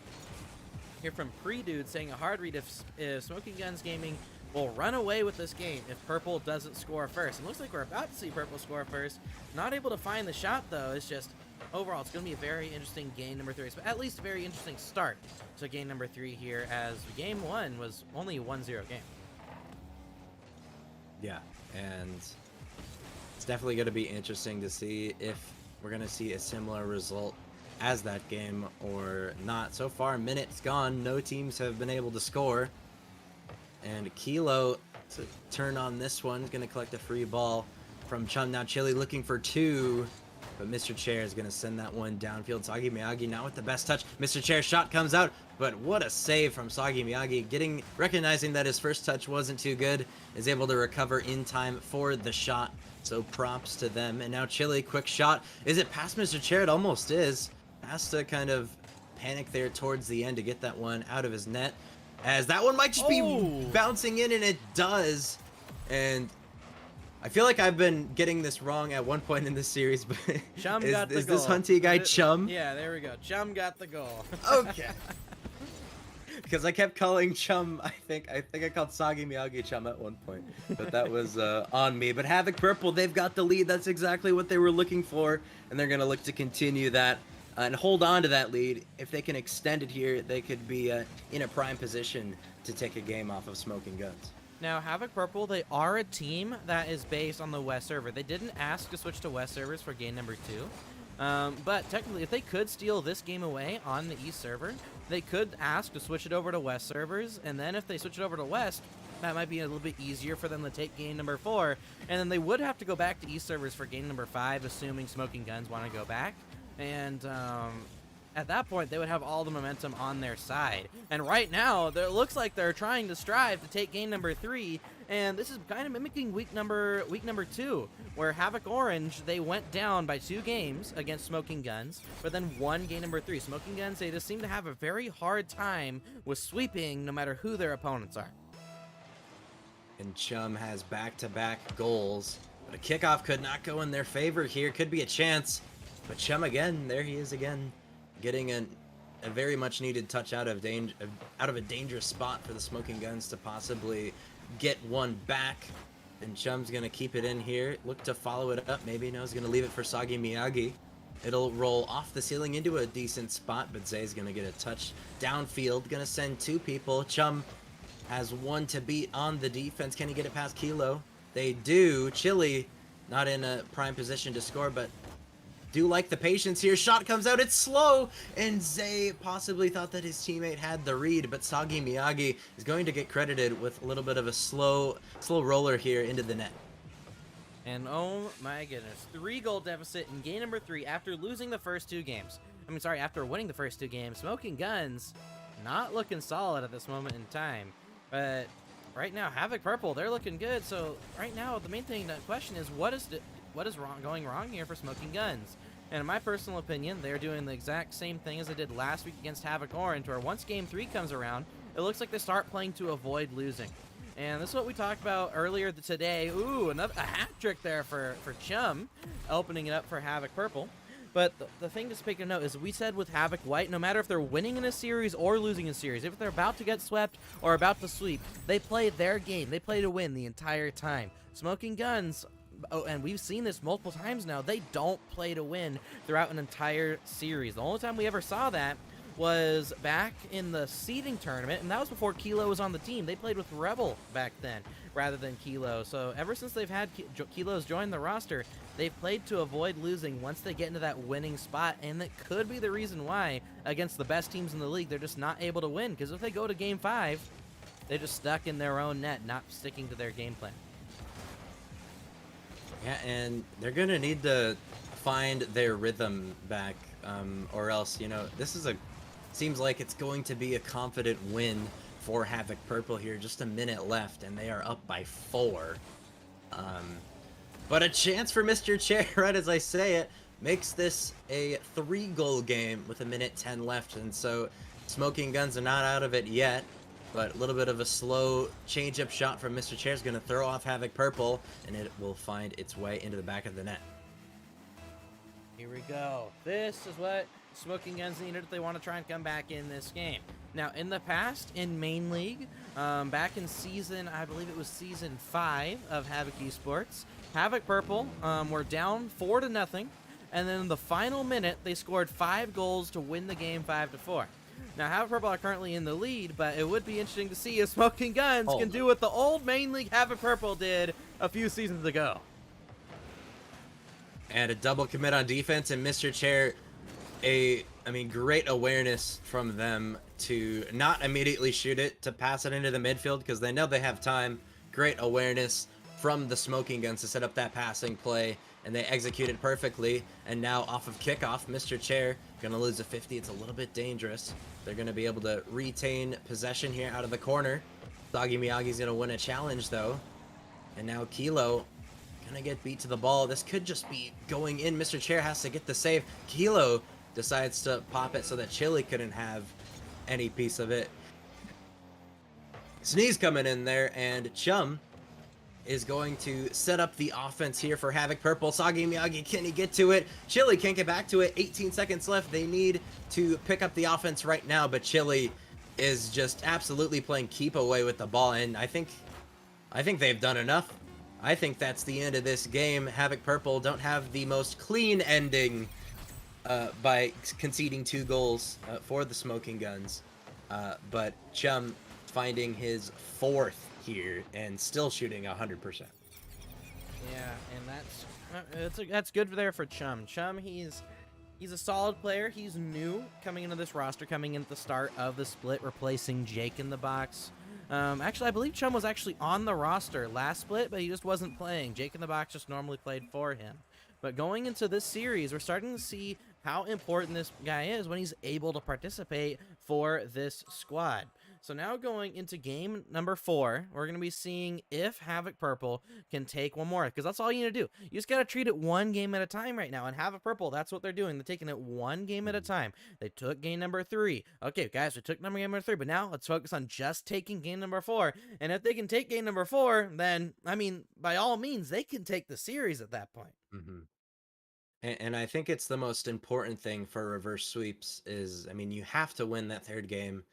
here from Pre-Dude saying a hard read if Smoking Guns Gaming will run away with this game if Purple doesn't score first. It looks like we're about to see Purple score first. Not able to find the shot, though. It's just, overall, it's going to be a very interesting game number 3. But at least a very interesting start to game number 3 here, as game 1 was only a 1-0 game. Yeah, and it's definitely going to be interesting to see if we're going to see a similar result as that game or not. So far, minutes gone. No teams have been able to score. And Kilo to turn on this one. Going to collect a free ball from Chum. Now Chili looking for 2. But Mr. Chair is going to send that one downfield. Sagi Miyagi not with the best touch. Mr. Chair's shot comes out. But what a save from Sagi Miyagi. Recognizing that his first touch wasn't too good. Is able to recover in time for the shot. So props to them. And now Chili, quick shot. Is it past Mr. Chair? It almost is. Has to kind of panic there towards the end to get that one out of his net. As that one might just be bouncing in, and it does. And I feel like I've been getting this wrong at one point in this series, but Chum got the goal. Is this Hunty guy Chum? Yeah, there we go. Chum got the goal. Okay. Because I kept calling Chum, I think I called Sagi Miyagi Chum at one point, but that was on me. But Havoc Purple, they've got the lead. That's exactly what they were looking for, and they're going to look to continue that and hold on to that lead. If they can extend it here, they could be in a prime position to take a game off of Smoking Guns. Now, Havoc Purple, they are a team that is based on the West server. They didn't ask to switch to West servers for game number 2. But technically, if they could steal this game away on the East server, they could ask to switch it over to West servers. And then if they switch it over to West, that might be a little bit easier for them to take game number 4. And then they would have to go back to East servers for game number 5, assuming Smoking Guns want to go back. And at that point, they would have all the momentum on their side. And right now, it looks like they're trying to strive to take game number 3. And this is kind of mimicking week number 2, where Havoc Orange, they went down by 2 games against Smoking Guns, but then won game number 3. Smoking Guns, they just seem to have a very hard time with sweeping no matter who their opponents are. And Chum has back-to-back goals, but a kickoff could not go in their favor here. Could be a chance, but Chum again, there he is again, getting a very much needed touch out of a dangerous spot for the Smoking Guns to possibly get one back. And Chum's gonna keep it in here, look to follow it up. Maybe no, he's gonna leave it for Sagi Miyagi. It'll roll off the ceiling into a decent spot, but Zay's gonna get a touch downfield, gonna send 2 people. Chum has 1 to beat on the defense. Can he get it past Kilo? They do. Chili not in a prime position to score, but do like the patience here. Shot comes out, it's slow, and Zay possibly thought that his teammate had the read, but Sagi Miyagi is going to get credited with a little bit of a slow roller here into the net. And oh my goodness, 3-goal deficit in game number 3 after losing the first 2 games. After winning the first 2 games. Smoking Guns not looking solid at this moment in time. But right now, Havoc Purple, they're looking good. So right now, the main thing, the question is, what is going wrong here for Smoking Guns? And in my personal opinion, they're doing the exact same thing as they did last week against Havoc Orange, where once game 3 comes around, it looks like they start playing to avoid losing. And this is what we talked about earlier today. Ooh, a hat trick there for Chum, opening it up for Havoc Purple. But the thing to speak of note is we said with Havoc White, no matter if they're winning in a series or losing a series, if they're about to get swept or about to sweep, they play their game. They play to win the entire time. Smoking Guns, oh, and we've seen this multiple times now, they don't play to win throughout an entire series. The only time we ever saw that was back in the seeding tournament, and that was before Kilo was on the team. They played with Rebel back then rather than Kilo. So ever since they've had Kilos join the roster, they've played to avoid losing once they get into that winning spot, and that could be the reason why against the best teams in the league they're just not able to win, because if they go to Game 5, they're just stuck in their own net, not sticking to their game plan. Yeah, and they're going to need to find their rhythm back, or else, you know, seems like it's going to be a confident win for Havoc Purple here. Just a minute left, and they are up by 4. But a chance for Mr. Chair, right as I say it, makes this a 3-goal game with a minute 10 left. And so Smoking Guns are not out of it yet, but a little bit of a slow change-up shot from Mr. Chair is going to throw off Havoc Purple, and it will find its way into the back of the net. Here we go. This is what Smoking Guns needed if they want to try and come back in this game. Now, in the past, in Main League, back in season, I believe it was season 5 of Havoc Esports, Havoc Purple were down 4-0, and then in the final minute, they scored 5 goals to win the game 5-4. Now, Havoc Purple are currently in the lead, but it would be interesting to see if Smoking Guns can do what the old Main League Havoc Purple did a few seasons ago. And a double commit on defense, and Mr. Chair, great awareness from them to not immediately shoot it, to pass it into the midfield because they know they have time. Great awareness from the Smoking Guns to set up that passing play, and they execute it perfectly. And now off of kickoff, Mr. Chair gonna lose a 50. It's a little bit dangerous. They're gonna be able to retain possession here out of the corner. Soggy Miyagi's gonna win a challenge though, and now Kilo gonna get beat to the ball. This could just be going in. Mr. Chair has to get the save. Kilo decides to pop it so that Chili couldn't have any piece of it. Sneeze coming in there, and Chum is going to set up the offense here for Havoc Purple. Soggy Miyagi, can he get to it? Chili can't get back to it. 18 seconds left. They need to pick up the offense right now, but Chili is just absolutely playing keep away with the ball, and I think they've done enough. I think that's the end of this game. Havoc Purple don't have the most clean ending by conceding 2 goals for the Smoking Guns, but Chum finding his 4th here and still shooting 100%. Yeah, and that's good there for Chum. Chum, he's a solid player. He's new coming into this roster, coming in at the start of the split, replacing Jake in the box. Actually, I believe Chum was actually on the roster last split, but he just wasn't playing. Jake in the box just normally played for him. But going into this series, we're starting to see how important this guy is when he's able to participate for this squad. So now going into game number 4, we're going to be seeing if Havoc Purple can take one more, because that's all you need to do. You just got to treat it one game at a time right now, and Havoc Purple, that's what they're doing. They're taking it one game at a time. They took game number 3. Okay, guys, we took game number 3, but now let's focus on just taking game number 4, and if they can take game number 4, then, by all means, they can take the series at that point. Mm-hmm. And I think it's the most important thing for reverse sweeps is, you have to win that 3rd game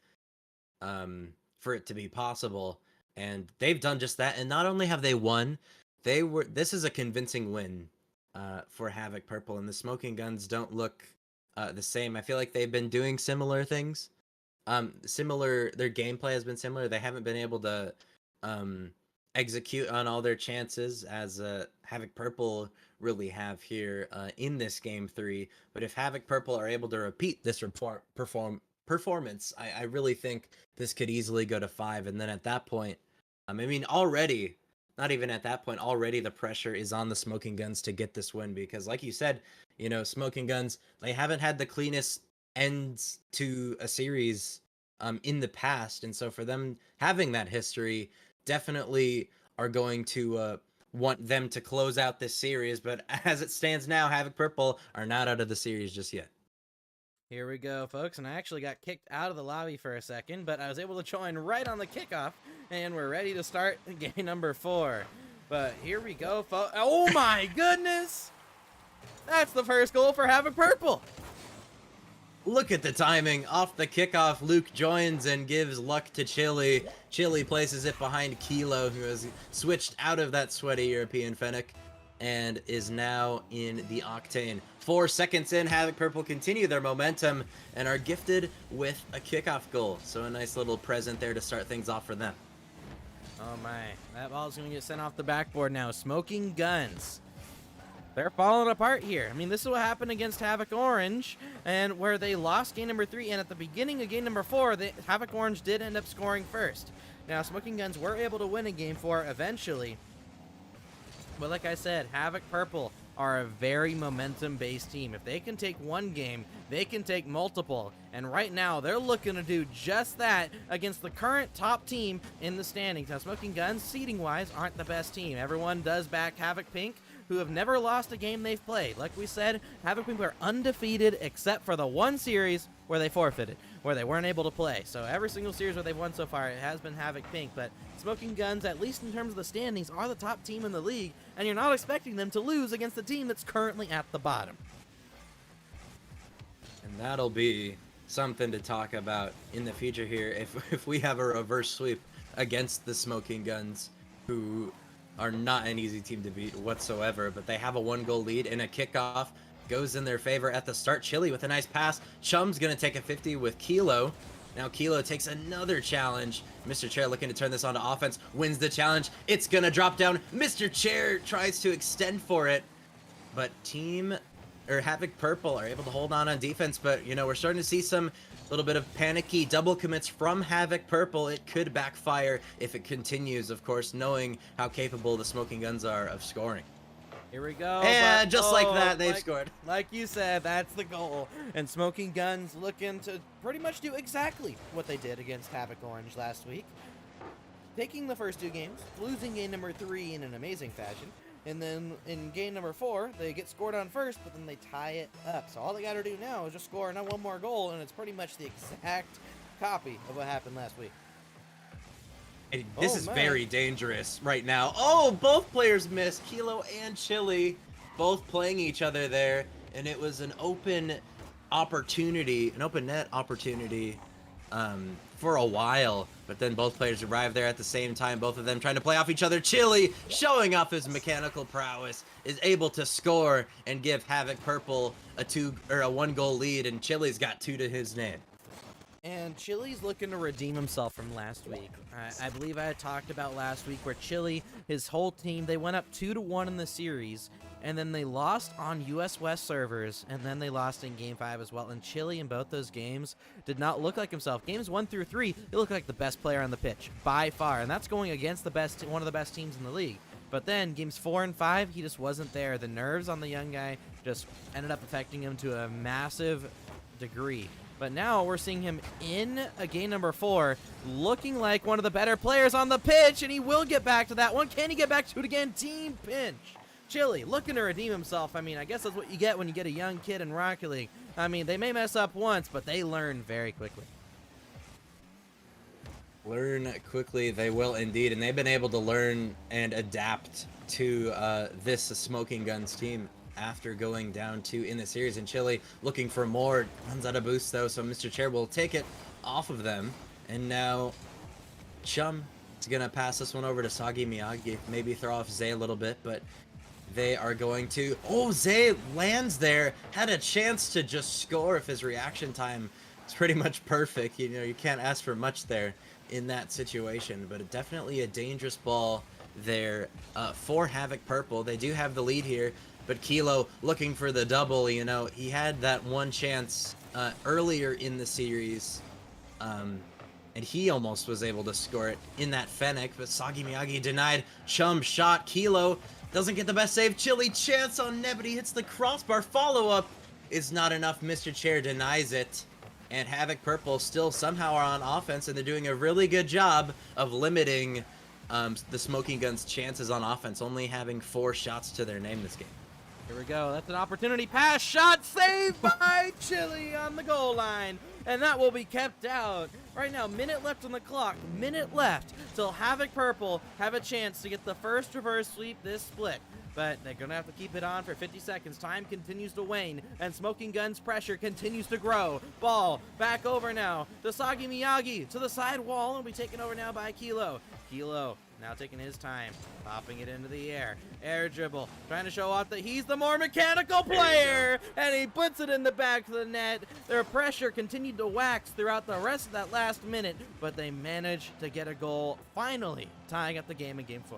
for it to be possible, and they've done just that. And not only have they won, this is a convincing win for Havoc Purple, and the Smoking Guns don't look the same. I feel like they've been doing similar things. Their gameplay has been similar. They haven't been able to execute on all their chances as Havoc Purple really have here in this game 3. But if Havoc Purple are able to repeat this performance, I really think this could easily go to 5. And then at that point, already, not even at that point, already the pressure is on the Smoking Guns to get this win, because like you said, Smoking Guns, they haven't had the cleanest ends to a series in the past, and so for them having that history, definitely are going to want them to close out this series. But as it stands now, Havoc Purple are not out of the series just yet. Here we go, folks, and I actually got kicked out of the lobby for a second, but I was able to join right on the kickoff, and we're ready to start game number 4. But here we go, folks. Oh my goodness! That's the first goal for Havoc Purple. Look at the timing. Off the kickoff, Luke joins and gives luck to Chili. Chili places it behind Kilo, who has switched out of that sweaty European Fennec and is now in the Octane. 4 seconds in, Havoc Purple continue their momentum and are gifted with a kickoff goal. So a nice little present there to start things off for them. Oh my, that ball's gonna get sent off the backboard now. Smoking Guns. They're falling apart here. I mean, this is what happened against Havoc Orange, and where they lost game number 3, and at the beginning of game number 4, Havoc Orange did end up scoring first. Now, Smoking Guns were able to win in game 4 eventually, but like I said, Havoc Purple are a very momentum-based team. If they can take one game, they can take multiple, and right now, they're looking to do just that against the current top team in the standings. Now, Smoking Guns, seeding-wise, aren't the best team. Everyone does back Havoc Pink, who have never lost a game they've played. Like we said, Havoc Pink are undefeated except for the one series where they forfeited, where they weren't able to play. So every single series where they've won so far, it has been Havoc Pink. But Smoking Guns, at least in terms of the standings, are the top team in the league, and you're not expecting them to lose against the team that's currently at the bottom. And that'll be something to talk about in the future here if we have a reverse sweep against the Smoking Guns, who are not an easy team to beat whatsoever, but they have a 1-goal lead, and a kickoff goes in their favor at the start. Chili with a nice pass. Chum's gonna take a 50 with Kilo. Now Kilo takes another challenge. Mr. Chair looking to turn this onto offense, wins the challenge. It's gonna drop down. Mr. Chair tries to extend for it, but Havoc Purple are able to hold on defense, but you know, we're starting to see some little bit of panicky double commits from Havoc Purple. It could backfire if it continues, of course, knowing how capable the Smoking Guns are of scoring. Here we go. And just like that, they've scored. Like you said, that's the goal. And Smoking Guns looking to pretty much do exactly what they did against Havoc Orange last week. Taking the first 2 games, losing game number 3 in an amazing fashion. And then in game number 4, they get scored on first, but then they tie it up. So all they got to do now is just score one more goal, and it's pretty much the exact copy of what happened last week. And this is very dangerous right now. Oh, both players missed. Kilo and Chili both playing each other there, and it was an open opportunity, an open net opportunity for a while, but then both players arrived there at the same time, both of them trying to play off each other. Chili, showing off his mechanical prowess, is able to score and give Havoc Purple a 1-goal lead, and Chili's got 2 to his name. And Chili's looking to redeem himself from last week. I believe I had talked about last week where Chili, his whole team, they went up 2-1 in the series, and then they lost on US West servers, and then they lost in Game 5 as well. And Chili in both those games did not look like himself. Games 1 through 3, he looked like the best player on the pitch, by far, and that's going against one of the best teams in the league. But then, games 4 and 5, he just wasn't there. The nerves on the young guy just ended up affecting him to a massive degree. But now we're seeing him in a game number 4, looking like one of the better players on the pitch, and he will get back to that one. Can he get back to it again? Team pinch. Chili looking to redeem himself. I mean, I guess that's what you get when you get a young kid in Rocket League. I mean, they may mess up once, but they learn very quickly. Learn quickly, they will indeed, and they've been able to learn and adapt to this Smoking Guns team after going down 2 in the series. And Chili looking for more, runs out of boost though, so Mr. Chair will take it off of them. And now Chum is gonna pass this one over to Sagi Miyagi, maybe throw off Zay a little bit, but they are going to, oh, Zay lands there, had a chance to just score if his reaction time is pretty much perfect. You know, you can't ask for much there in that situation, but definitely a dangerous ball there for Havoc Purple. They do have the lead here, but Kilo looking for the double. You know, he had that one chance earlier in the series, and he almost was able to score it in that Fennec, but Sagi Miyagi denied. Chum shot. Kilo doesn't get the best save. Chili chance on net, but he hits the crossbar. Follow-up is not enough. Mr. Chair denies it. And Havoc Purple still somehow are on offense, and they're doing a really good job of limiting the Smoking Guns' chances on offense, only having 4 shots to their name this game. Here we go. That's an opportunity. Pass, shot, saved by Chili on the goal line. And that will be kept out. Right now, minute left on the clock. Minute left till Havoc Purple have a chance to get the first reverse sweep this split. but they're going to have to keep it on for 50 seconds. Time continues to wane, and Smoking Gun's pressure continues to grow. Ball back over now to Sagi Miyagi to the side wall, and will be taken over now by Kilo. Kilo now taking his time, popping it into the air. Air dribble, trying to show off that he's the more mechanical player, and he puts it in the back of the net. Their pressure continued to wax throughout the rest of that last minute, but they managed to get a goal, finally tying up the game in Game 4.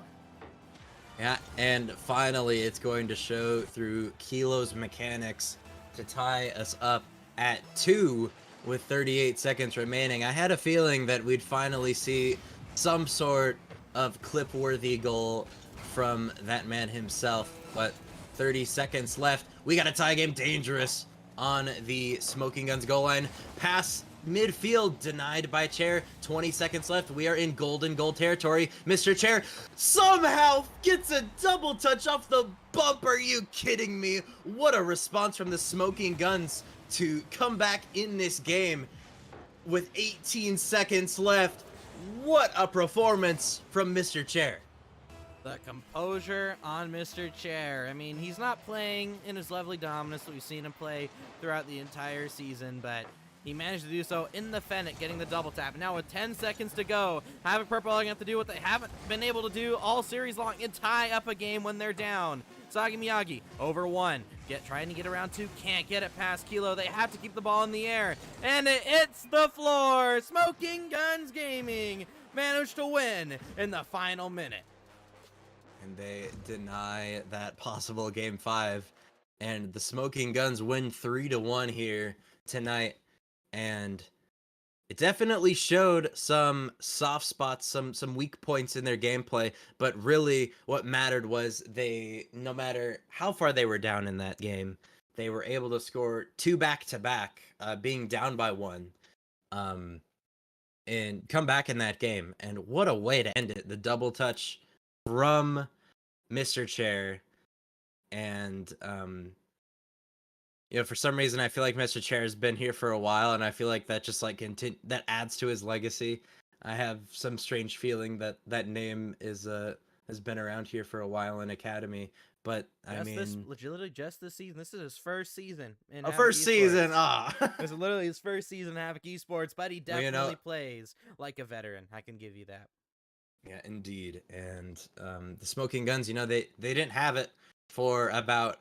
Yeah, and finally it's going to show through Kilo's mechanics to tie us up at 2 with 38 seconds remaining. I had a feeling that we'd finally see some sort of clip-worthy goal from that man himself, but 30 seconds left. We got a tie game. Dangerous on the Smoking Guns goal line. Pass midfield denied by Chair. 20 seconds left. We are in golden goal territory. Mr. Chair somehow gets a double touch off the bump. Are you kidding me? What a response from the Smoking Guns to come back in this game with 18 seconds left. What a performance from Mr. Chair. The composure on Mr. Chair. I mean, he's not playing in his lovely dominance that we've seen him play throughout the entire season, but he managed to do so in the Fennec, getting the double tap. Now with 10 seconds to go, Havoc Purple are going to have to do what they haven't been able to do all series long and tie up a game when they're down. Sagi Miyagi over 1. Trying to get around 2. Can't get it past Kilo. They have to keep the ball in the air. And it hits the floor. Smoking Guns Gaming managed to win in the final minute. And they deny that possible Game 5. And the Smoking Guns win 3-1 here tonight. And it definitely showed some soft spots, some weak points in their gameplay, but really what mattered was no matter how far they were down in that game, they were able to score 2 back-to-back, being down by 1, and come back in that game. And what a way to end it. The double touch from Mr. Chair, and for some reason, I feel like Mr. Chair has been here for a while, and I feel like that just that adds to his legacy. I have some strange feeling that that name has been around here for a while in Academy, but Literally just this season. This is his first season in Havoc first Esports. Season. This is literally his first season in Havoc Esports, but he definitely plays like a veteran. I can give you that. Yeah, indeed. And the Smoking Guns, they didn't have it for about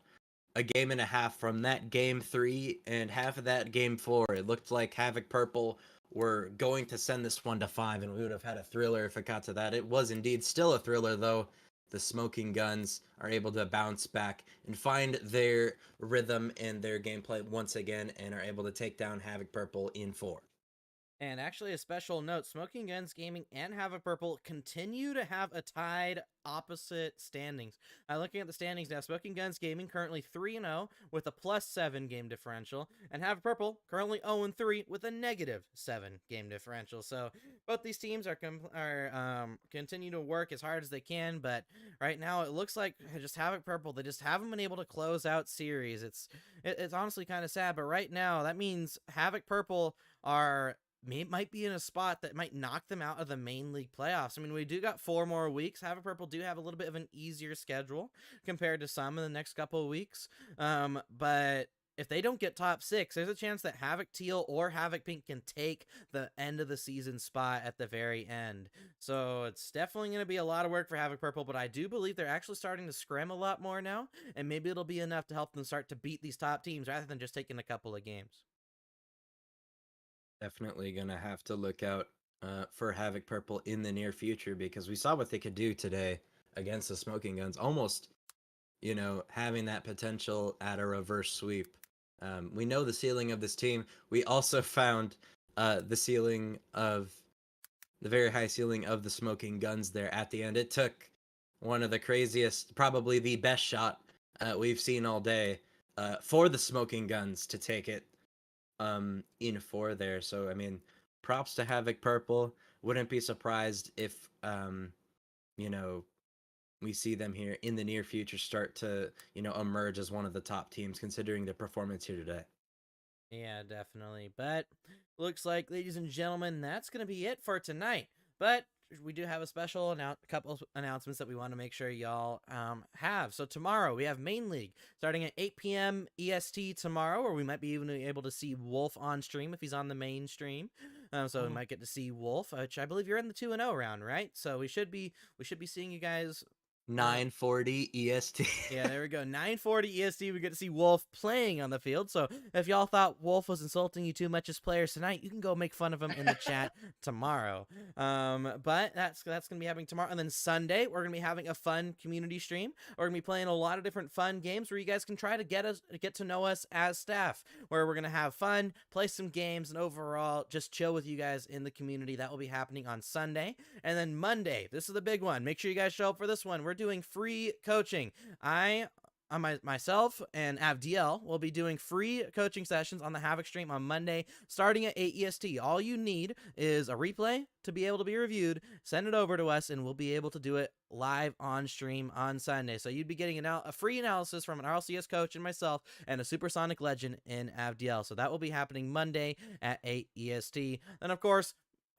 a game and a half from that Game 3 and half of that Game 4. It looked like Havoc Purple were going to send this one to 5, and we would have had a thriller if it got to that. It was indeed still a thriller, though. The Smoking Guns are able to bounce back and find their rhythm and their gameplay once again, and are able to take down Havoc Purple in 4. And actually, a special note, Smoking Guns Gaming and Havoc Purple continue to have a tied opposite standings. Looking at the standings now, Smoking Guns Gaming currently 3-0 with a +7 game differential, and Havoc Purple currently 0-3 with a -7 game differential. So both these teams are continue to work as hard as they can, but right now it looks like just Havoc Purple, they just haven't been able to close out series. It's honestly kind of sad, but right now that means Havoc Purple might be in a spot that might knock them out of the main league playoffs. I mean, we do got 4 more weeks. Havoc Purple do have a little bit of an easier schedule compared to some in the next couple of weeks. But if they don't get top 6, there's a chance that Havoc Teal or Havoc Pink can take the end of the season spot at the very end. So it's definitely going to be a lot of work for Havoc Purple, but I do believe they're actually starting to scrim a lot more now, and maybe it'll be enough to help them start to beat these top teams rather than just taking a couple of games. Definitely gonna have to look out for Havoc Purple in the near future, because we saw what they could do today against the Smoking Guns, almost having that potential at a reverse sweep. We know the ceiling of this team. We also found the very high ceiling of the Smoking Guns there at the end. It took one of the craziest, probably the best shot we've seen all day for the Smoking Guns to take it in 4 there. So I mean, props to Havoc Purple. Wouldn't be surprised if we see them here in the near future start to emerge as one of the top teams, considering their performance here today. Yeah, definitely. But looks like, ladies and gentlemen, that's going to be it for tonight. But we do have a special couple of announcements that we want to make sure y'all have. So tomorrow we have Main League starting at 8 p.m. EST tomorrow, or we might be even able to see Wolf on stream if he's on the main stream. So we might get to see Wolf, which I believe you're in the 2-0 round, right? So we should be seeing you guys 9:40 EST. Yeah, there we go. 9:40 EST. We get to see Wolf playing on the field. So if y'all thought Wolf was insulting you too much as players tonight, you can go make fun of him in the chat tomorrow. But that's gonna be happening tomorrow. And then Sunday, we're gonna be having a fun community stream. We're gonna be playing a lot of different fun games where you guys can try to get to know us as staff. Where we're gonna have fun, play some games, and overall just chill with you guys in the community. That will be happening on Sunday. And then Monday, this is the big one. Make sure you guys show up for this one. We're doing free coaching. Myself and Avdiel will be doing free coaching sessions on the Havoc stream on Monday starting at 8 EST. All you need is a replay to be able to be reviewed. Send it over to us and we'll be able to do it live on stream on Sunday. So you'd be getting a free analysis from an RLCS coach and myself and a Supersonic legend in Avdiel. So that will be happening Monday at 8 EST. Then of course,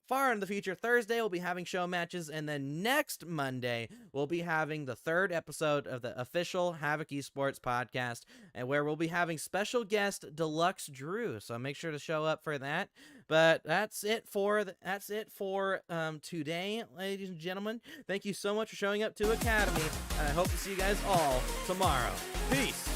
far in the future, Thursday, we'll be having show matches, and then next Monday, we'll be having the 3rd episode of the official Havoc Esports podcast, and where we'll be having special guest Deluxe Drew. So make sure to show up for that. But that's it for today, ladies and gentlemen. Thank you so much for showing up to Academy, and I hope to see you guys all tomorrow. Peace.